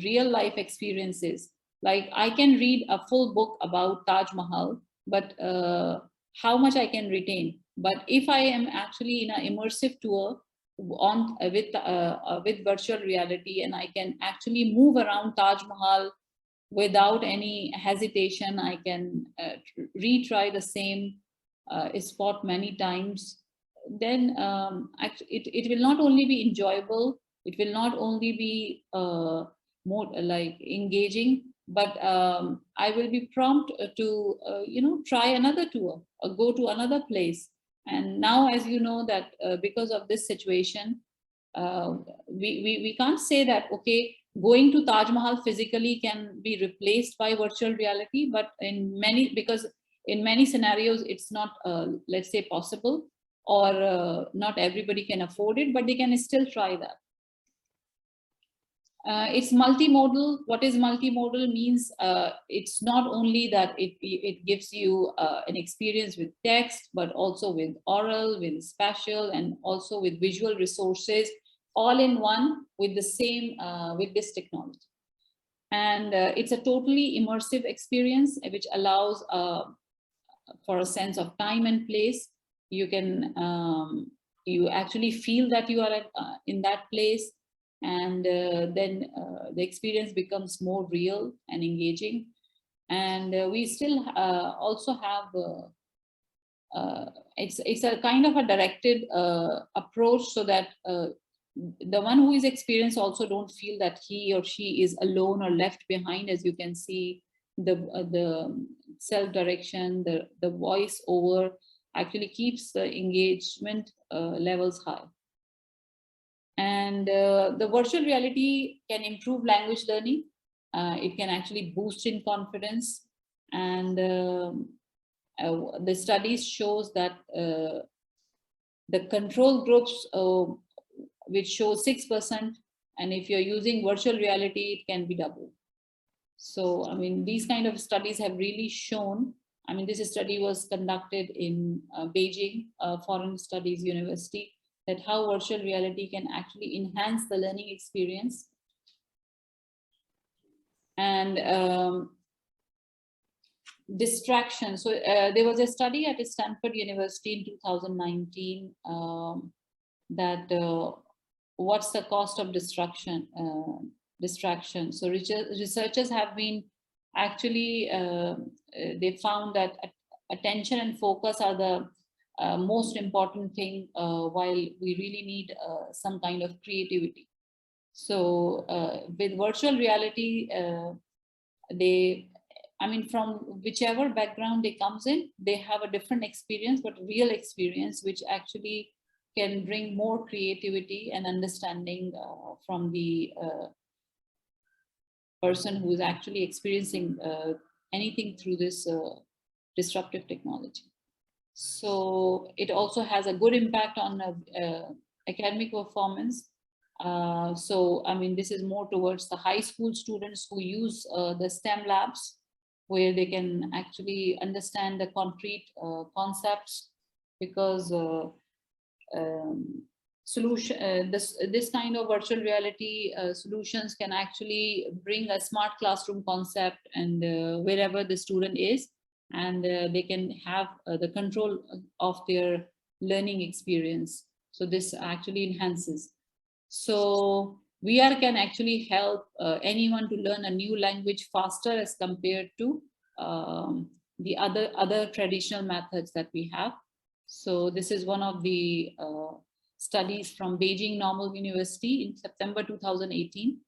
real life experiences, like I can read a full book about Taj Mahal, but how much I can retain. But if I am actually in an immersive tour with virtual reality, and I can actually move around Taj Mahal without any hesitation, I can retry the same spot many times, then it will not only be enjoyable, it will not only be more like engaging, but I will be prompt to try another tour or go to another place. And now, as you know, that because of this situation, we can't say that, okay, going to Taj Mahal physically can be replaced by virtual reality, but because in many scenarios it's not let's say possible, or not everybody can afford it, but they can still try that. It's multimodal. What is multimodal means? It's not only that it gives you an experience with text, but also with oral, with spatial, and also with visual resources, all in one with the same, with this technology. And it's a totally immersive experience, which allows for a sense of time and place. You can, you actually feel that you are in that place, and then the experience becomes more real and engaging. And we still also have, it's a kind of a directed approach, so that the one who is experienced also don't feel that he or she is alone or left behind. As you can see, the self-direction, the voice over actually keeps the engagement levels high. And the virtual reality can improve language learning. It can actually boost in confidence. And the studies shows that the control groups, which show 6% And if you're using virtual reality, it can be double. So, I mean, these kind of studies have really shown, I mean, this study was conducted in Beijing Foreign Studies University, that how virtual reality can actually enhance the learning experience. And distraction. So there was a study at Stanford University in 2019 that what's the cost of distraction? So researchers have been actually, they found that attention and focus are the most important thing while we really need some kind of creativity. So with virtual reality, I mean, from whichever background they comes in, they have a different experience, but real experience, which actually can bring more creativity and understanding from the person who is actually experiencing anything through this disruptive technology. So it also has a good impact on academic performance. So, I mean, this is more towards the high school students who use the STEM labs, where they can actually understand the concrete concepts, because this kind of virtual reality solutions can actually bring a smart classroom concept, and wherever the student is, and they can have the control of their learning experience. So this actually enhances. So VR can actually help anyone to learn a new language faster as compared to the other traditional methods that we have. So this is one of the studies from Beijing Normal University in September 2018,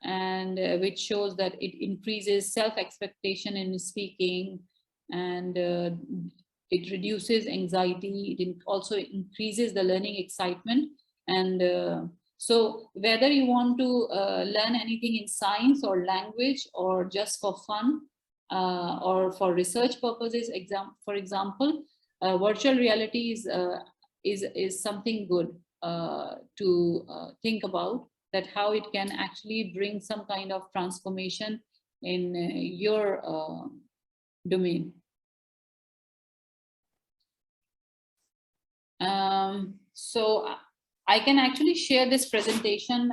and which shows that it increases self-expectation in speaking, and it reduces anxiety. It also increases the learning excitement. And so whether you want to learn anything in science or language, or just for fun, or for research purposes, for example, virtual reality is something good to think about, that how it can actually bring some kind of transformation in your domain. So I can actually share this presentation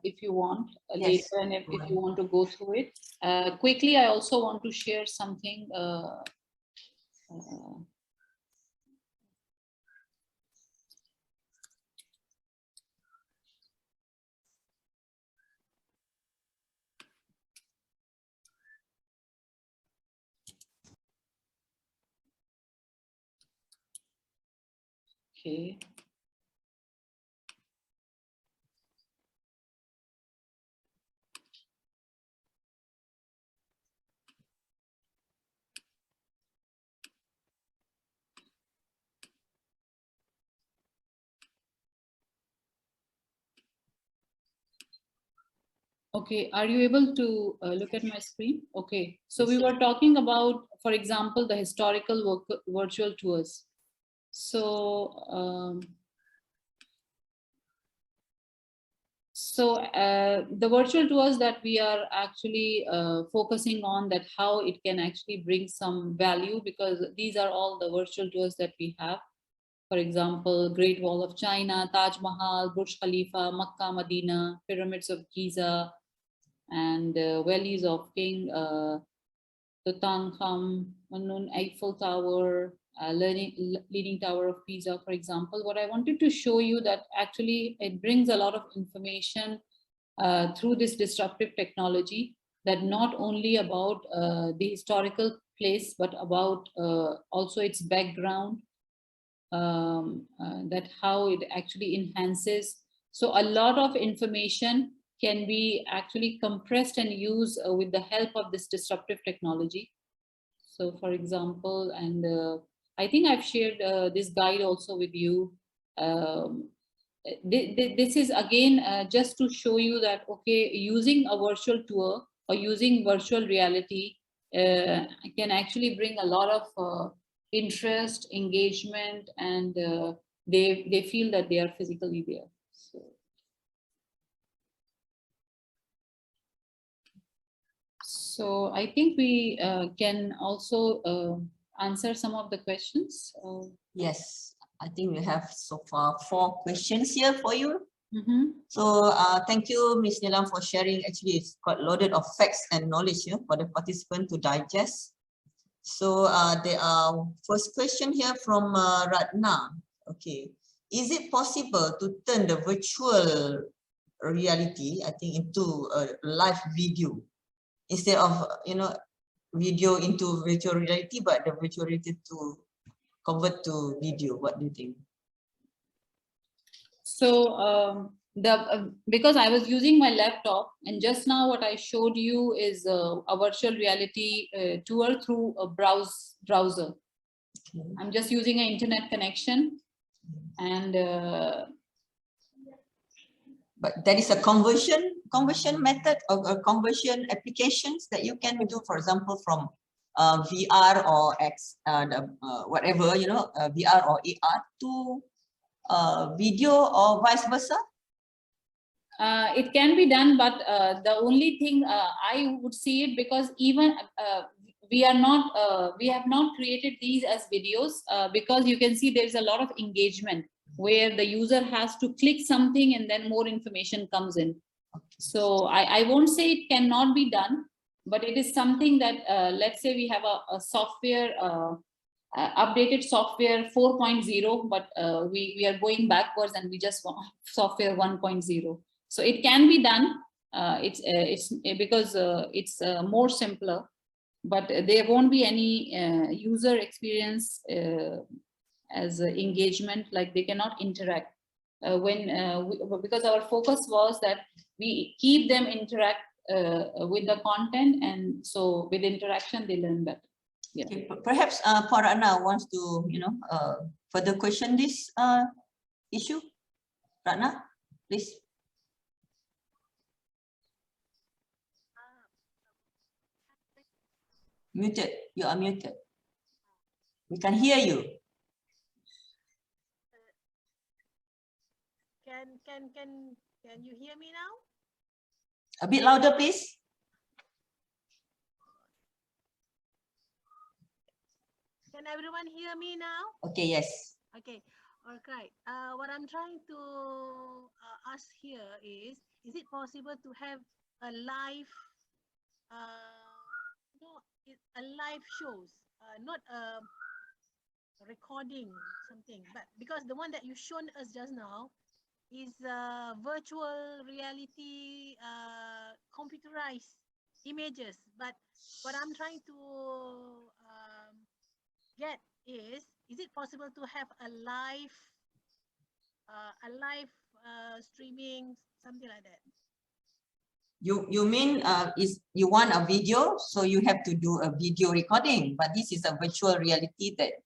if you want later, and if you want to go through it quickly. I also want to share something. Okay. Okay, are you able to look at my screen? Okay, so we were talking about, for example, the historical virtual tours. So, the virtual tours that we are actually focusing on, that how it can actually bring some value, because these are all the virtual tours that we have. For example, Great Wall of China, Taj Mahal, Burj Khalifa, Makkah, Medina, Pyramids of Giza, and valleys of King Tutankhamun, Eiffel Tower, Leaning Tower of Pisa, for example. What I wanted to show you, that actually it brings a lot of information through this disruptive technology, that not only about the historical place, but about also its background, that how it actually enhances. So a lot of information can be actually compressed and used with the help of this disruptive technology. So for example, and I think I've shared this guide also with you. This is again just to show you that, okay, using a virtual tour or using virtual reality can actually bring a lot of interest, engagement, and they feel that they are physically there. So, So I think we can also answer some of the questions. Yes, I think we have so far 4 questions here for you. Mhm. So thank you, Ms. Nilam, for sharing. Actually, it's quite loaded of facts and knowledge here for the participant to digest. So there are first question here from Ratna. Okay, is it possible to turn the virtual reality, I think, into a live video instead of video into virtual reality, but the virtual reality to convert to video? What do you think? So because I was using my laptop, and just now what I showed you is a virtual reality tour through a browser. Okay. I'm just using an internet connection, and But there is a conversion method or conversion applications that you can do, for example, from VR or whatever, VR or AR to video or vice versa. it can be done, but the only thing I would see it, because even we have not created these as videos, because you can see there's a lot of engagement where the user has to click something and then more information comes in. So I won't say it cannot be done, but it is something that let's say we have a software, updated software 4.0, but we are going backwards and we just want software 1.0. So it can be done. It's because it's more simpler, but there won't be any user experience as engagement, like they cannot interact because our focus was that we keep them interact with the content, and so with interaction they learn better. Yeah. Okay, perhaps Rana wants to further question this issue. Rana, please. Muted. You are muted. We can hear you. Can you hear me now? A bit louder, please. Can everyone hear me now? Okay, yes. Okay, all right. What I'm trying to ask here is it possible to have a live, a live shows, not a recording something, but because the one that you shown us just now is virtual reality, computerized images. But what I'm trying to get is it possible to have a live streaming, something like that? You mean is you want a video, so you have to do a video recording, but this is a virtual reality that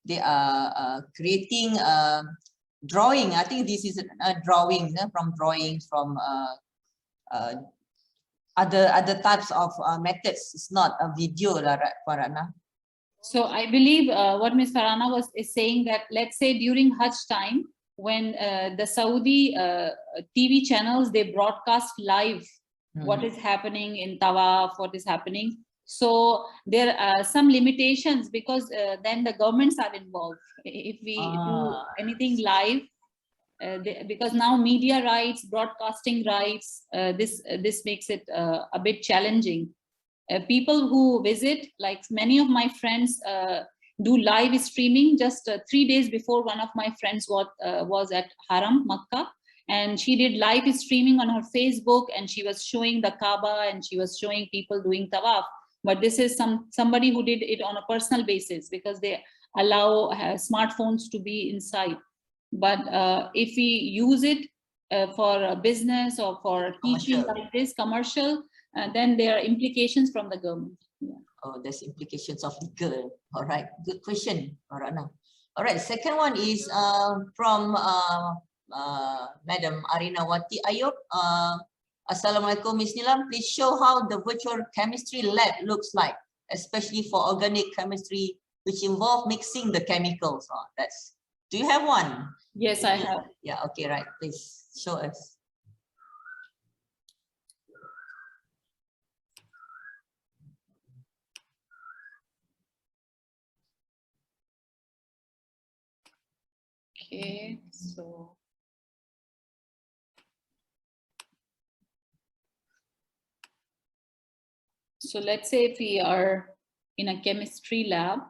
they are creating drawing. I think this is a drawing from drawings from other types of methods. It's not a video, Farana. So I believe what Ms. Farana is saying, that let's say during Hajj time, when the Saudi TV channels, they broadcast live what is happening in Tawaf, what is happening. So there are some limitations, because then the governments are involved. If we do anything live, because now media rights, broadcasting rights, this makes it a bit challenging. People who visit, like many of my friends do live streaming. Just 3 days before, one of my friends was at Haram, Makkah, and she did live streaming on her Facebook, and she was showing the Kaaba, and she was showing people doing tawaf. But this is somebody who did it on a personal basis, because they allow smartphones to be inside. But if we use it for a business or for teaching like this, commercial, then there are implications from the government. Yeah. Oh, there's implications of legal. All right, good question, Rana. All right, second one is from Madam Arinawati Ayub. Assalamualaikum, Ms. Nilam. Please show how the virtual chemistry lab looks like, especially for organic chemistry, which involve mixing the chemicals. Do you have one? Yes, I have. Yeah, okay, right. Please show us. Okay, so let's say if we are in a chemistry lab,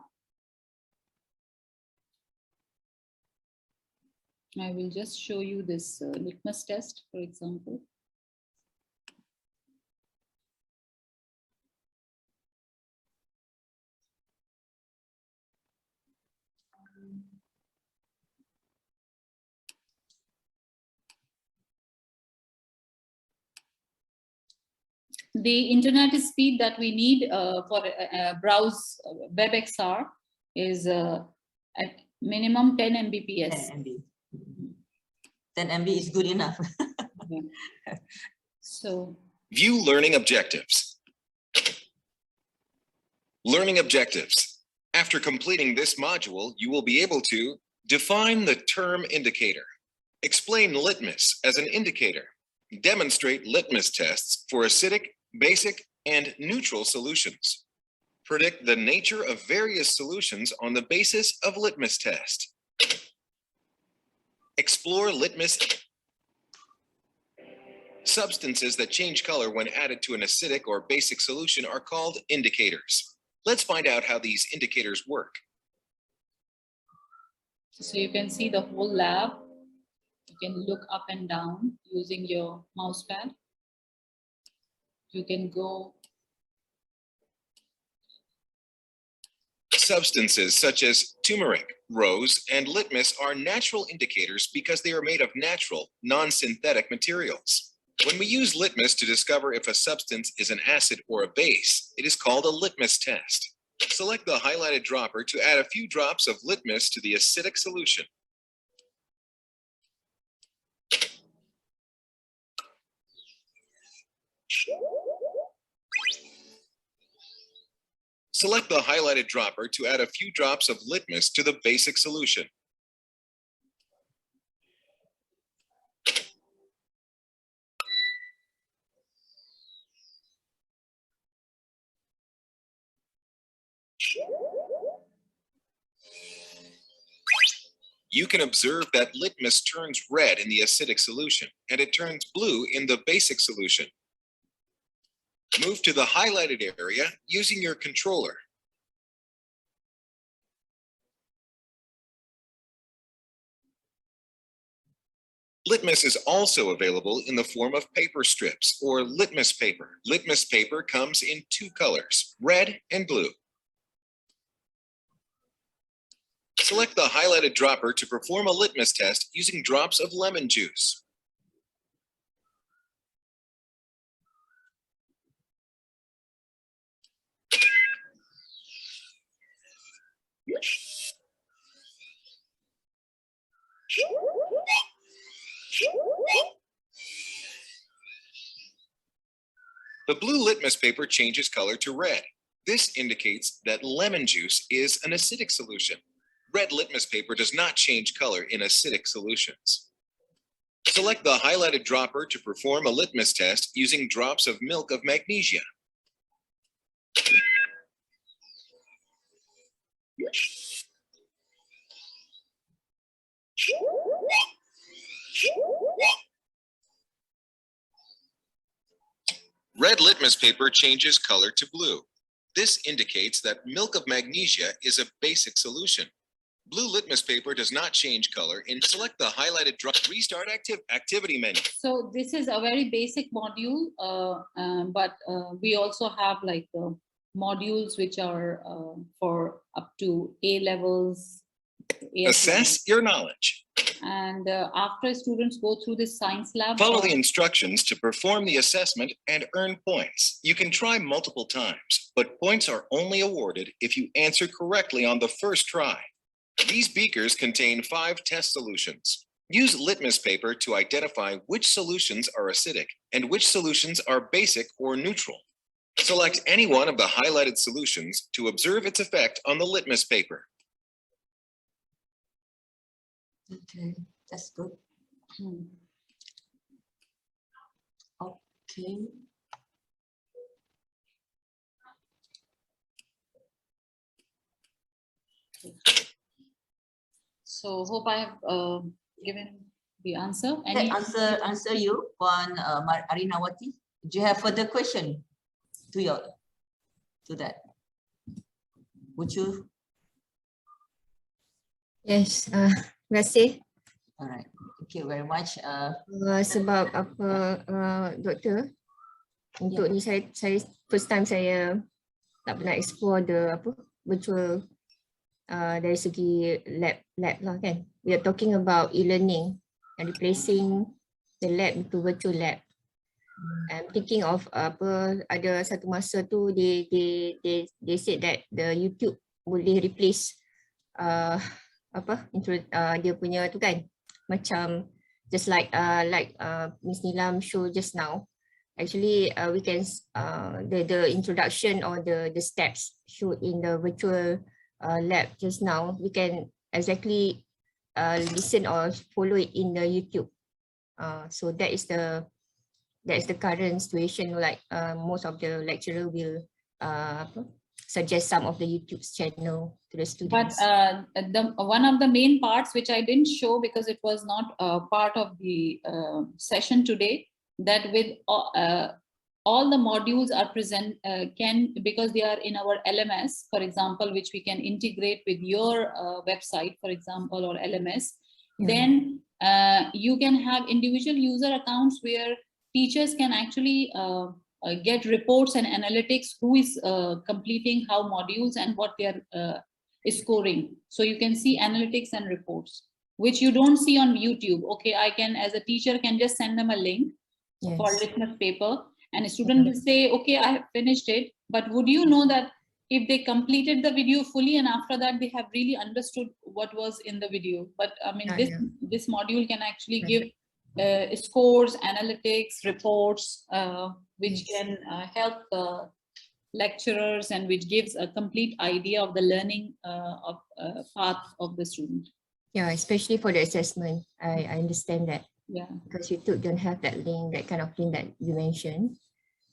I will just show you this litmus test, for example. The internet speed that we need for browse WebXR is at minimum 10 Mbps. 10 MB. 10 MB is good enough. Yeah. So View learning objectives. Learning objectives. After completing this module, you will be able to define the term indicator, explain litmus as an indicator, demonstrate litmus tests for acidic, basic, and neutral solutions, predict the nature of various solutions on the basis of litmus test, explore litmus. Substances that change color when added to an acidic or basic solution are called indicators. Let's find out how these indicators work. So you can see the whole lab. You can look up and down using your mouse pad. You can go. Substances such as turmeric, rose, and litmus are natural indicators because they are made of natural, non-synthetic materials. When we use litmus to discover if a substance is an acid or a base, it is called a litmus test. Select the highlighted dropper to add a few drops of litmus to the acidic solution. Select the highlighted dropper to add a few drops of litmus to the basic solution. You can observe that litmus turns red in the acidic solution and it turns blue in the basic solution. Move to the highlighted area using your controller. Litmus is also available in the form of paper strips or litmus paper. Litmus paper comes in two colors, red and blue. Select the highlighted dropper to perform a litmus test using drops of lemon juice. The blue litmus paper changes color to red. This indicates that lemon juice is an acidic solution. Red litmus paper does not change color in acidic solutions. Select the highlighted dropper to perform a litmus test using drops of milk of magnesia. Red litmus paper changes color to blue. This indicates that milk of magnesia is a basic solution. Blue litmus paper does not change color. Select the highlighted drop. Restart activity menu. So this is a very basic module, but we also have like modules which are for up to A levels. Assess your knowledge. And after students go through this science lab, follow the instructions to perform the assessment and earn points. You can try multiple times, but points are only awarded if you answer correctly on the first try. These beakers contain 5 test solutions. Use litmus paper to identify which solutions are acidic and which solutions are basic or neutral. Select any one of the highlighted solutions to observe its effect on the litmus paper. Okay, that's good. Okay. So hope I have given the answer. That answer you, Puan Arinawati. Do you have further question to that? Would you? Yes, terima kasih. Alright, thank you very much. Sebab apa, doktor, untuk ni saya first time saya tak pernah explore the apa virtual dari segi lab lah kan. We are talking about e-learning and replacing the lab into virtual lab. I'm thinking of apa, ada satu masa tu they said that the YouTube boleh replace dia punya tu kan, macam just like Miss Nilam show just now. Actually we can the introduction or the steps showed in the virtual lab just now, we can exactly listen or follow it in the YouTube. So that is the current situation, like most of the lecturer will suggest some of the YouTube channel to the students. But one of the main parts which I didn't show because it was not part of the session today, that with all the modules are present because they are in our LMS, for example, which we can integrate with your website, for example, or LMS. Then you can have individual user accounts where teachers can actually get reports and analytics, who is completing how modules and what they are scoring. So you can see analytics and reports, which you don't see on YouTube. Okay, I can, as a teacher, can just send them a link for litmus paper, and a student will say, okay, I have finished it. But would you know that if they completed the video fully and after that they have really understood what was in the video? But I mean, this module can actually give scores, analytics, reports, which can help the lecturers and which gives a complete idea of the learning path of the student. Yeah, especially for the assessment. I understand that. Yeah. Because YouTube don't have that link, that kind of link that you mentioned,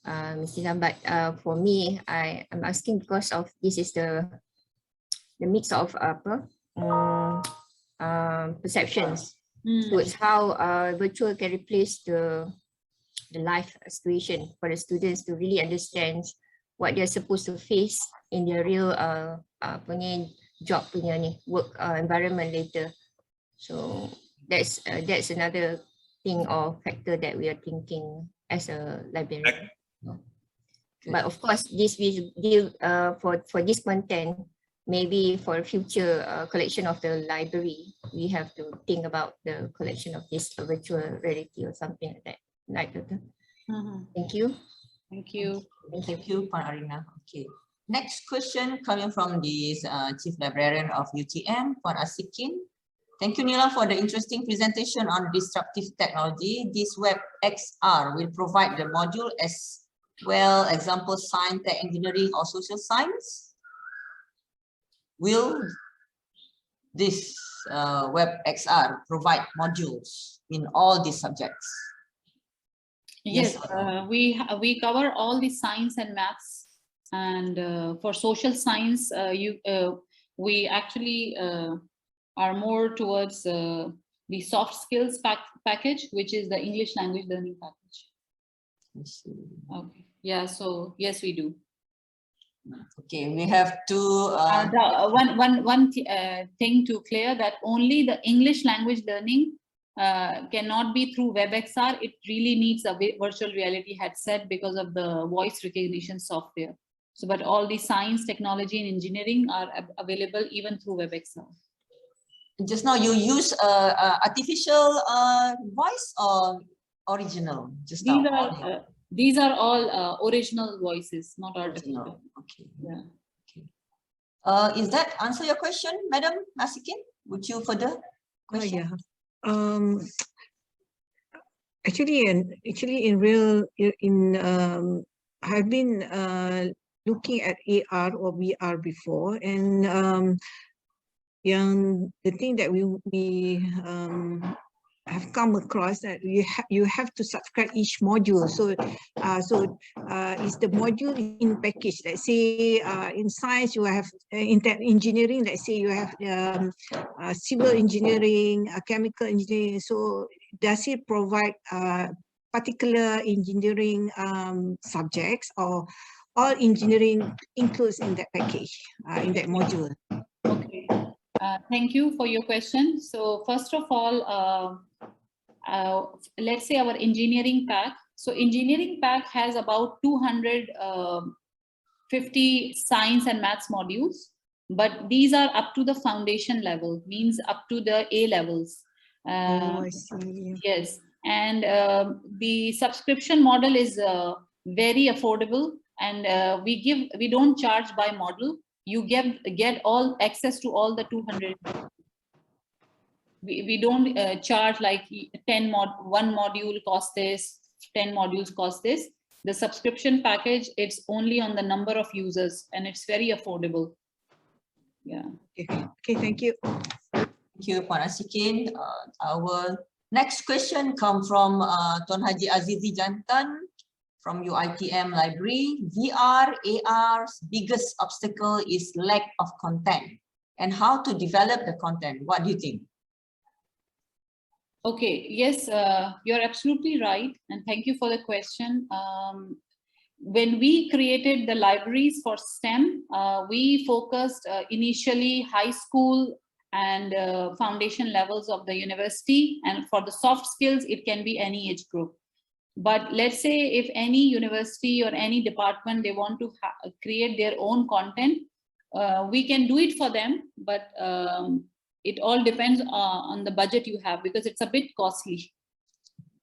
Ms. Nilam. But for me, I'm asking because of this is the mix of perceptions. So it's how virtual can replace the live situation for the students to really understand what they're supposed to face in their real job work environment later. So that's another thing or factor that we are thinking as a librarian. But of course, this will deal for this content. Maybe for future collection of the library, we have to think about the collection of this virtual reality or something like that. Right, Doctor? Thank you. Thank you. Thank you, Puan Arina. Okay. Next question coming from the Chief Librarian of UTM, Puan Asikin. Thank you, Nila, for the interesting presentation on disruptive technology. This web XR will provide the module as well, example, science, tech, engineering, or social science. Will this web XR provide modules in all these subjects? Yes, we cover all the science and maths, and for social science, we actually are more towards the soft skills package, which is the English language learning package. Okay. Yeah. So yes, we do. Okay, we have to one thing to clear, that only the English language learning cannot be through WebXR. It really needs a virtual reality headset because of the voice recognition software. So, but all the science, technology, and engineering are available even through WebXR. Just now you use artificial voice or original? These are all original voices, not artificial. Okay. Yeah. Okay. Is that answer your question, Madam Asikin? Would you further question? Yeah. Actually, I've been looking at AR or VR before, and the thing that we have come across that you have to subscribe each module. So is the module in package? Let's say in science you have in engineering. Let's say you have civil engineering, chemical engineering. So does it provide particular engineering subjects, or all engineering includes in that package, in that module? Okay. Thank you for your question. So first of all, let's say our engineering pack. So engineering pack has about 250 science and maths modules, but these are up to the foundation level, means up to the A levels. I see. Yes, and the subscription model is very affordable, and we don't charge by model. You get all access to all the 200. We don't charge like 1 module cost this, 10 modules cost this. The subscription package, it's only on the number of users, and it's very affordable. Yeah. Okay, thank you. Thank you, Puan Asikin. Our next question comes from Tuan Haji Azizi Jantan from UiTM Library. VR, AR's biggest obstacle is lack of content. And how to develop the content? What do you think? Okay, yes, you're absolutely right. And thank you for the question. When we created the libraries for STEM, we focused initially high school and foundation levels of the university. And for the soft skills, it can be any age group. But let's say if any university or any department, they want to create their own content, we can do it for them, but it all depends on the budget you have, because it's a bit costly.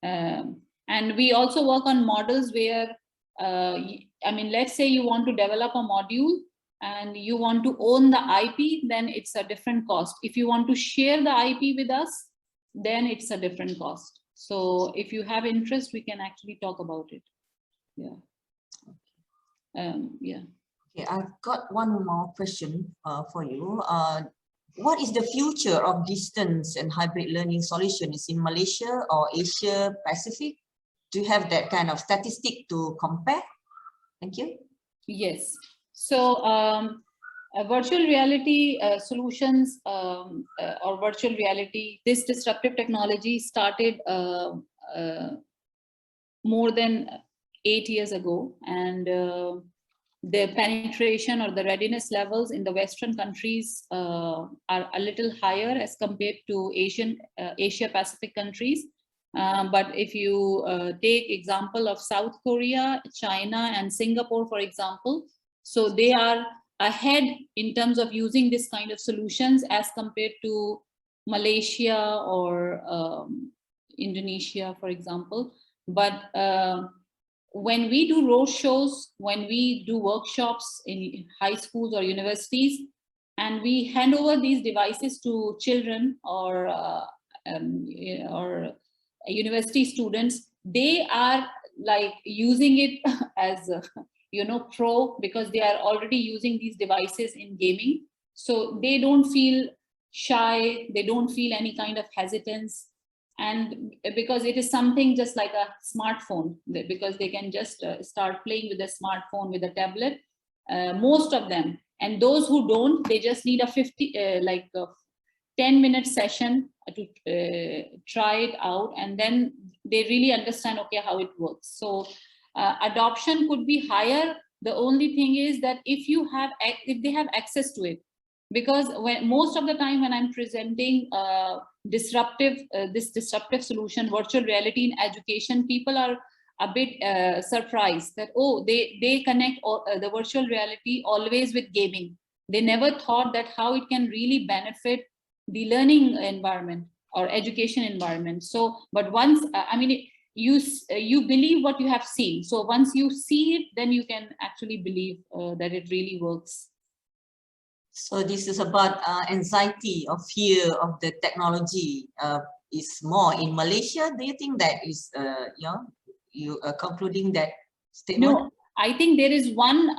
And we also work on models where, I mean, let's say you want to develop a module and you want to own the IP, then it's a different cost. If you want to share the IP with us, then it's a different cost. So if you have interest, we can actually talk about it. Yeah. Yeah. Okay, I've got one more question for you. What is the future of distance and hybrid learning solutions in Malaysia or Asia Pacific? Do you have that kind of statistic to compare? Thank you. Yes. So virtual reality solutions or virtual reality, this disruptive technology started more than 8 years ago, and the penetration or the readiness levels in the Western countries are a little higher as compared to Asia Pacific countries. But if you take example of South Korea, China, and Singapore, for example, so they are ahead in terms of using this kind of solutions as compared to Malaysia or Indonesia, for example. But when we do road shows, when we do workshops in high schools or universities, and we hand over these devices to children or university students, they are like using it as pro, because they are already using these devices in gaming. So they don't feel shy, they don't feel any kind of hesitance. And because it is something just like a smartphone, because they can just start playing with a smartphone, with a tablet, most of them. And those who don't, they just need a 10-minute session to try it out, and then they really understand, okay, how it works. So adoption could be higher. The only thing is that if they have access to it, because most of the time when I'm presenting this disruptive solution, virtual reality in education, people are a bit surprised that, oh, they connect the virtual reality always with gaming. They never thought that how it can really benefit the learning environment or education environment. So, but once, you believe what you have seen. So once you see it, then you can actually believe that it really works. So this is about anxiety or fear of the technology is more in Malaysia. Do you think that is, you are concluding that statement? No, I think there is one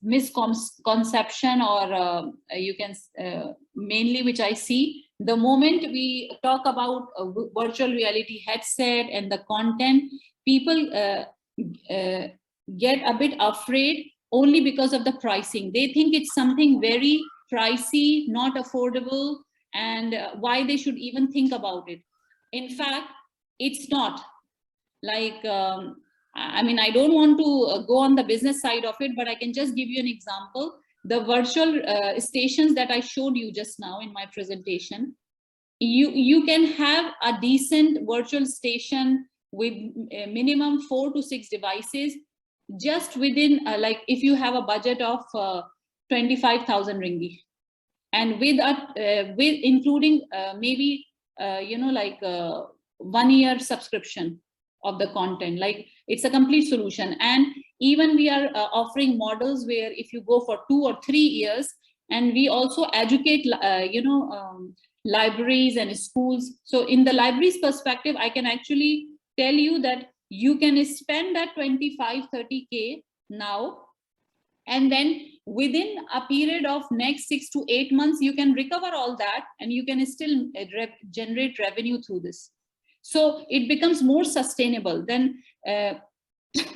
misconception, or you can mainly which I see, The moment we talk about a virtual reality headset and the content, people get a bit afraid only because of the pricing. They think it's something very pricey, not affordable, and why they should even think about it. In fact, it's not. Like, I mean, I don't want to go on the business side of it, but I can just give you an example. The virtual stations that I showed you just now in my presentation, you can have a decent virtual station with a minimum 4 to 6 devices just within, like if you have a budget of 25,000 ringgit, and with including maybe like 1 year subscription of the content. Like, it's a complete solution. And even we are offering models where if you go for 2 or 3 years, and we also educate libraries and schools. So in the libraries perspective, I can actually tell you that you can spend that 25-30K now, and then within a period of next 6 to 8 months, you can recover all that, and you can still generate revenue through this. So it becomes more sustainable. Then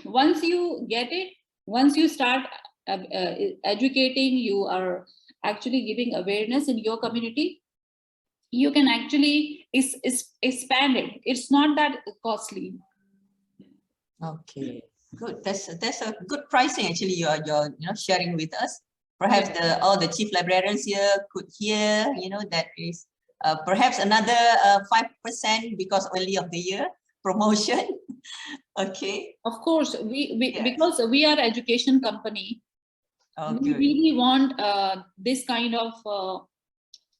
once you get it, once you start educating, you are actually giving awareness in your community, you can actually expand it. It's not that costly. Okay, good. That's a good pricing actually. You're sharing with us. Perhaps all the chief librarians here could hear. That is perhaps another 5% because only of the year promotion. Okay. Of course, because we are education company, we good. really want this kind of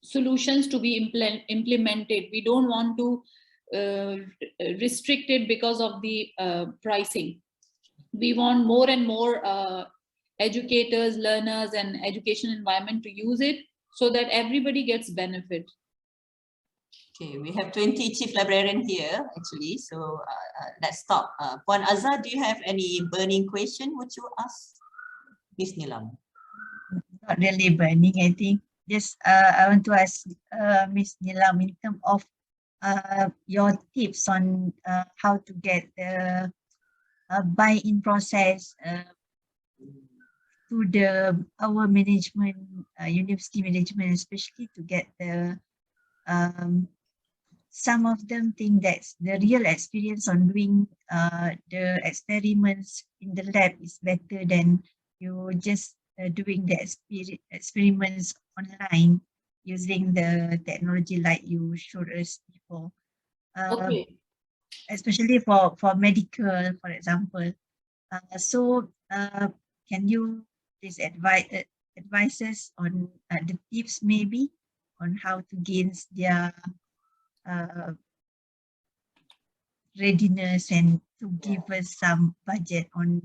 solutions to be implemented. We don't want to restrict it because of the pricing. We want more and more educators, learners, and education environment to use it so that everybody gets benefit. Okay, we have 20 chief librarian here actually, so let's stop. Puan Azhar, do you have any burning question would you ask Ms. Nilam? Not really burning, I think. Just I want to ask Ms. Nilam in terms of your tips on how to get the buy-in process to our management, university management, especially to get the some of them think that the real experience on doing the experiments in the lab is better than you just doing the experiments online using the technology like you showed us before. Okay. Especially for medical, for example. Can you please advise us on the tips maybe on how to gain their readiness and to give us some budget on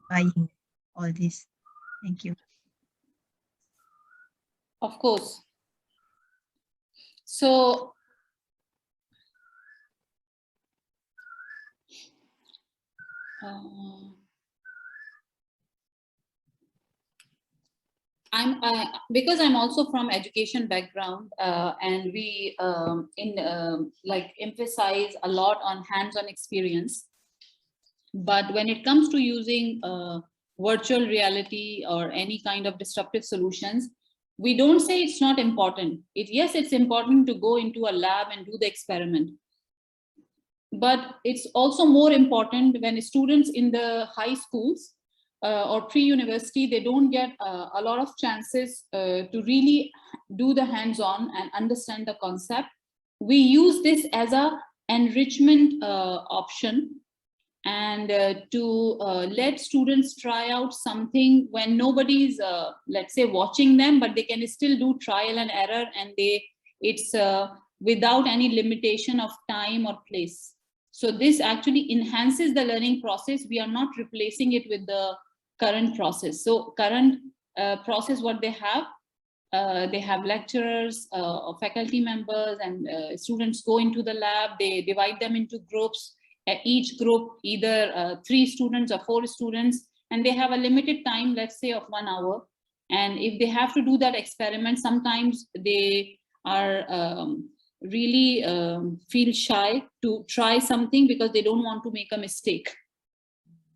buying all this. Thank you. Of course. So because I'm also from education background, and we like emphasize a lot on hands-on experience. But when it comes to using virtual reality or any kind of disruptive solutions, we don't say it's not important. Yes, it's important to go into a lab and do the experiment. But it's also more important when students in the high schools or pre-university, they don't get a lot of chances to really do the hands-on and understand the concept. We use this as a enrichment option, and to let students try out something when nobody's, let's say, watching them, but they can still do trial and error, and it's without any limitation of time or place. So this actually enhances the learning process. We are not replacing it with the current process. So current process, what they have lecturers, faculty members, and students go into the lab. They divide them into groups. Each group, either 3 students or 4 students, and they have a limited time, let's say, of 1 hour. And if they have to do that experiment, sometimes they are really feel shy to try something because they don't want to make a mistake.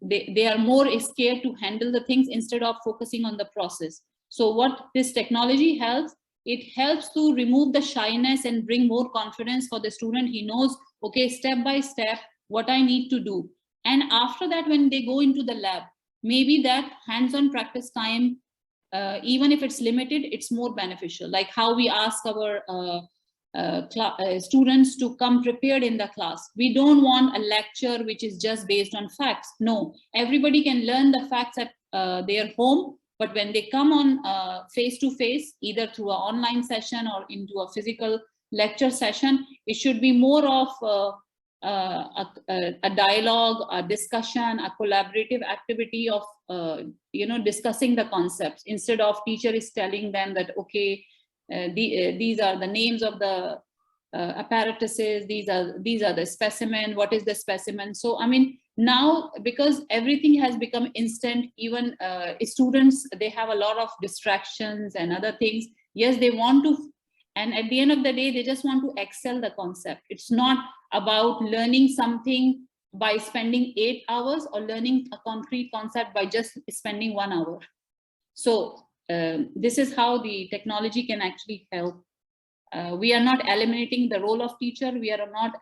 They are more scared to handle the things instead of focusing on the process. So what this technology helps, it helps to remove the shyness and bring more confidence for the student. He knows, okay, step by step, what I need to do. And after that, when they go into the lab, maybe that hands-on practice time, even if it's limited, it's more beneficial. Like how we ask our students to come prepared in the class. We don't want a lecture which is just based on facts. No, everybody can learn the facts at their home, but when they come on face-to-face, either through an online session or into a physical lecture session, it should be more of a dialogue, a discussion, a collaborative activity of discussing the concepts, instead of teacher is telling them that, okay, these are the names of the apparatuses, these are the specimen, what is the specimen. So I mean, now because everything has become instant, even students, they have a lot of distractions and other things. Yes, they want to, and at the end of the day, they just want to excel the concept. It's not about learning something by spending 8 hours or learning a concrete concept by just spending 1 hour. So this is how the technology can actually help. We are not eliminating the role of teacher. We are not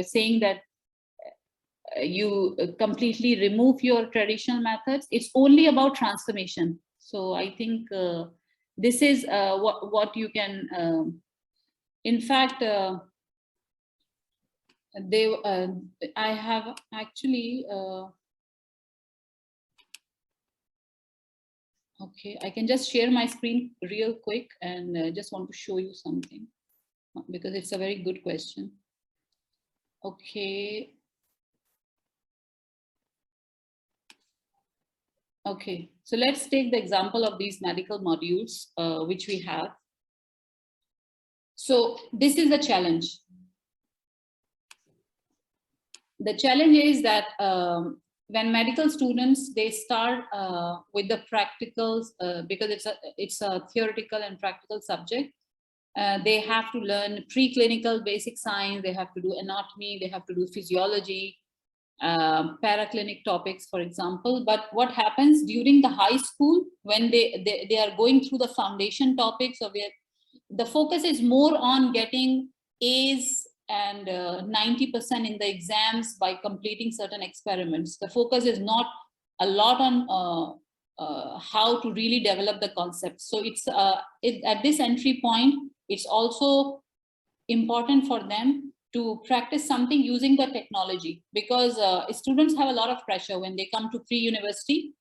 saying that you completely remove your traditional methods. It's only about transformation. So I think this is what you can, in fact, I have actually, okay, I can just share my screen real quick and just want to show you something because it's a very good question. Okay. Okay, so let's take the example of these medical modules, which we have. So this is the challenge. The challenge is that when medical students, they start with the practicals, because it's a theoretical and practical subject. They have to learn preclinical basic science, they have to do anatomy, they have to do physiology, paraclinic topics, for example. But what happens during the high school, when they are going through the foundation topics, of it, the focus is more on getting A's and 90% in the exams by completing certain experiments. The focus is not a lot on how to really develop the concept. So it's at this entry point, it's also important for them to practice something using the technology, because students have a lot of pressure when they come to pre-university,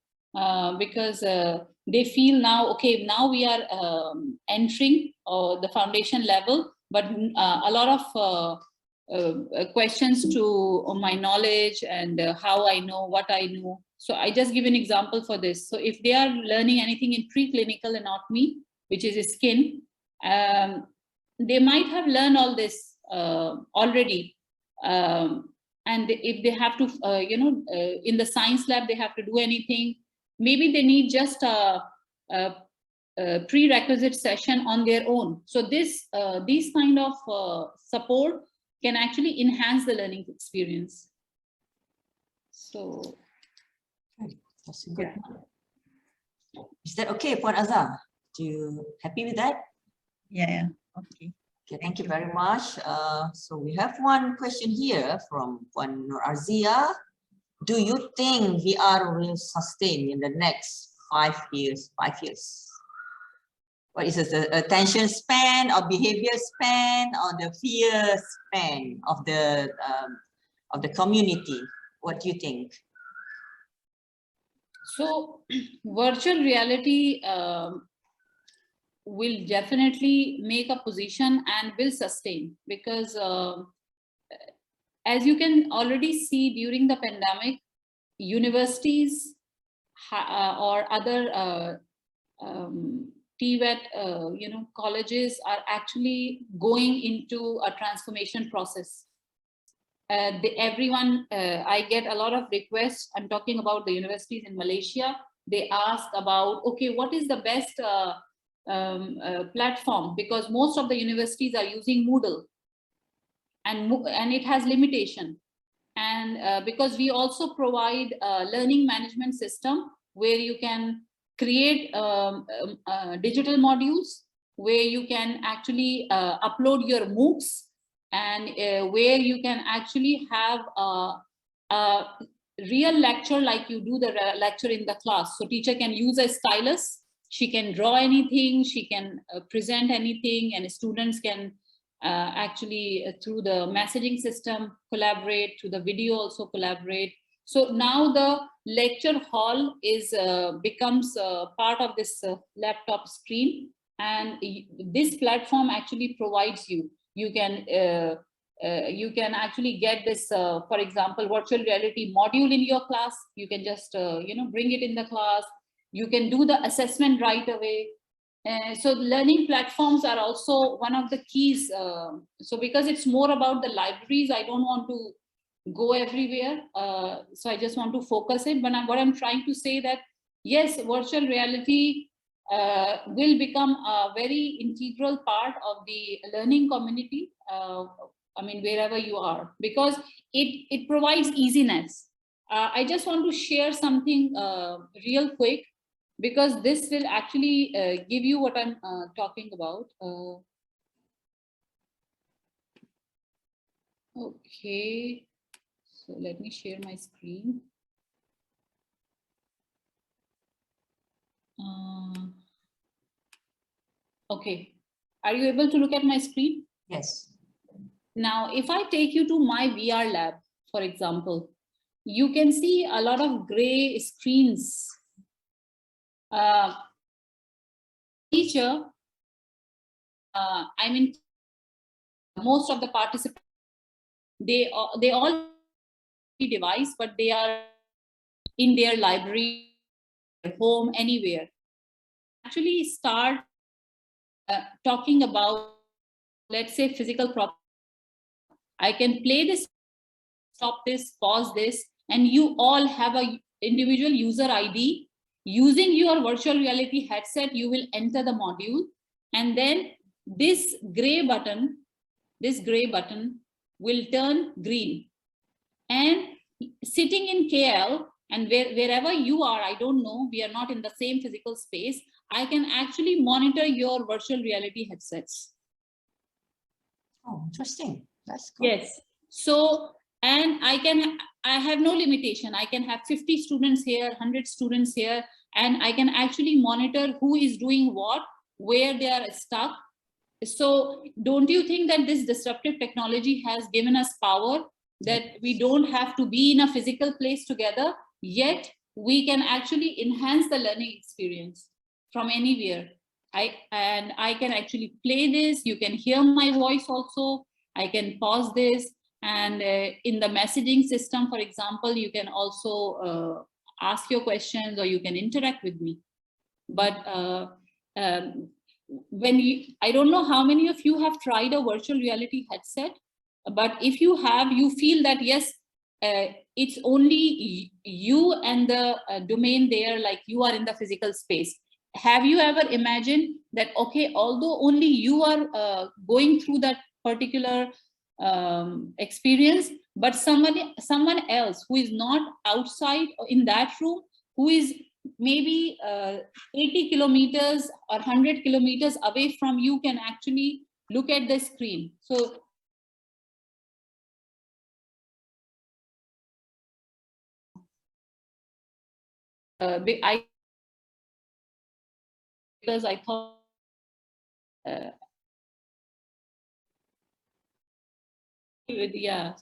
because they feel now, okay, now we are entering the foundation level, but a lot of questions to my knowledge and how I know what I know. So I just give an example for this. So if they are learning anything in preclinical anatomy, which is skin, they might have learned all this already. And if they have to, in the science lab, they have to do anything, maybe they need just a prerequisite session on their own. So this, these kind of support can actually enhance the learning experience. So. That's good. Yeah. Is that okay, Puan Azhar? Do you happy with that? Yeah. Okay. Okay, thank you very much. So we have one question here from Puan Nur Arzia. Do you think VR will sustain in the next 5 years? 5 years. What is it, the attention span or behavior span or the fear span of the community? What do you think? So virtual reality will definitely make a position and will sustain, because as you can already see during the pandemic, universities or other TVET, colleges are actually going into a transformation process. Everyone, I get a lot of requests. I'm talking about the universities in Malaysia. They ask about, okay, what is the best platform, because most of the universities are using Moodle, and it has limitation. And because we also provide a learning management system where you can create digital modules, where you can actually upload your MOOCs, and where you can actually have a real lecture like you do the lecture in the class. So teacher can use a stylus, she can draw anything, she can present anything, and students can actually through the messaging system collaborate, through the video also collaborate. So now the lecture hall is becomes part of this laptop screen, and this platform actually provides you can actually get this for example virtual reality module in your class. You can just bring it in the class. You can do the assessment right away. So learning platforms are also one of the keys. So because it's more about the libraries, I don't want to go everywhere. So I just want to focus it. But what I'm trying to say that, yes, virtual reality will become a very integral part of the learning community. I mean, wherever you are, because it provides easiness. I just want to share something real quick, because this will actually give you what I'm talking about. Okay, so let me share my screen. Okay, are you able to look at my screen? Yes. Now, if I take you to my VR lab, for example, you can see a lot of gray screens. Teacher, I mean, most of the participants, they all device, but they are in their library, their home, anywhere. Actually start talking about, let's say, physical property. I can play this, stop this, pause this, and you all have a individual user ID. Using your virtual reality headset, you will enter the module, and then this gray button will turn green. And sitting in KL, and wherever you are, I don't know, we are not in the same physical space, I can actually monitor your virtual reality headsets. Oh, interesting. That's cool. Yes. So, and I have no limitation. I can have 50 students here, 100 students here, and I can actually monitor who is doing what, where they are stuck. So don't you think that this disruptive technology has given us power, that we don't have to be in a physical place together, yet we can actually enhance the learning experience from anywhere? I can actually play this. You can hear my voice also. I can pause this. And in the messaging system, for example, you can also ask your questions, or you can interact with me. But I don't know how many of you have tried a virtual reality headset, but if you have, you feel that yes, it's only you and the domain there, like you are in the physical space. Have you ever imagined that, okay, although only you are going through that particular experience, but someone else who is not outside in that room, who is maybe 80 kilometers or 100 kilometers away from you, can actually look at the screen. So because I thought yeah.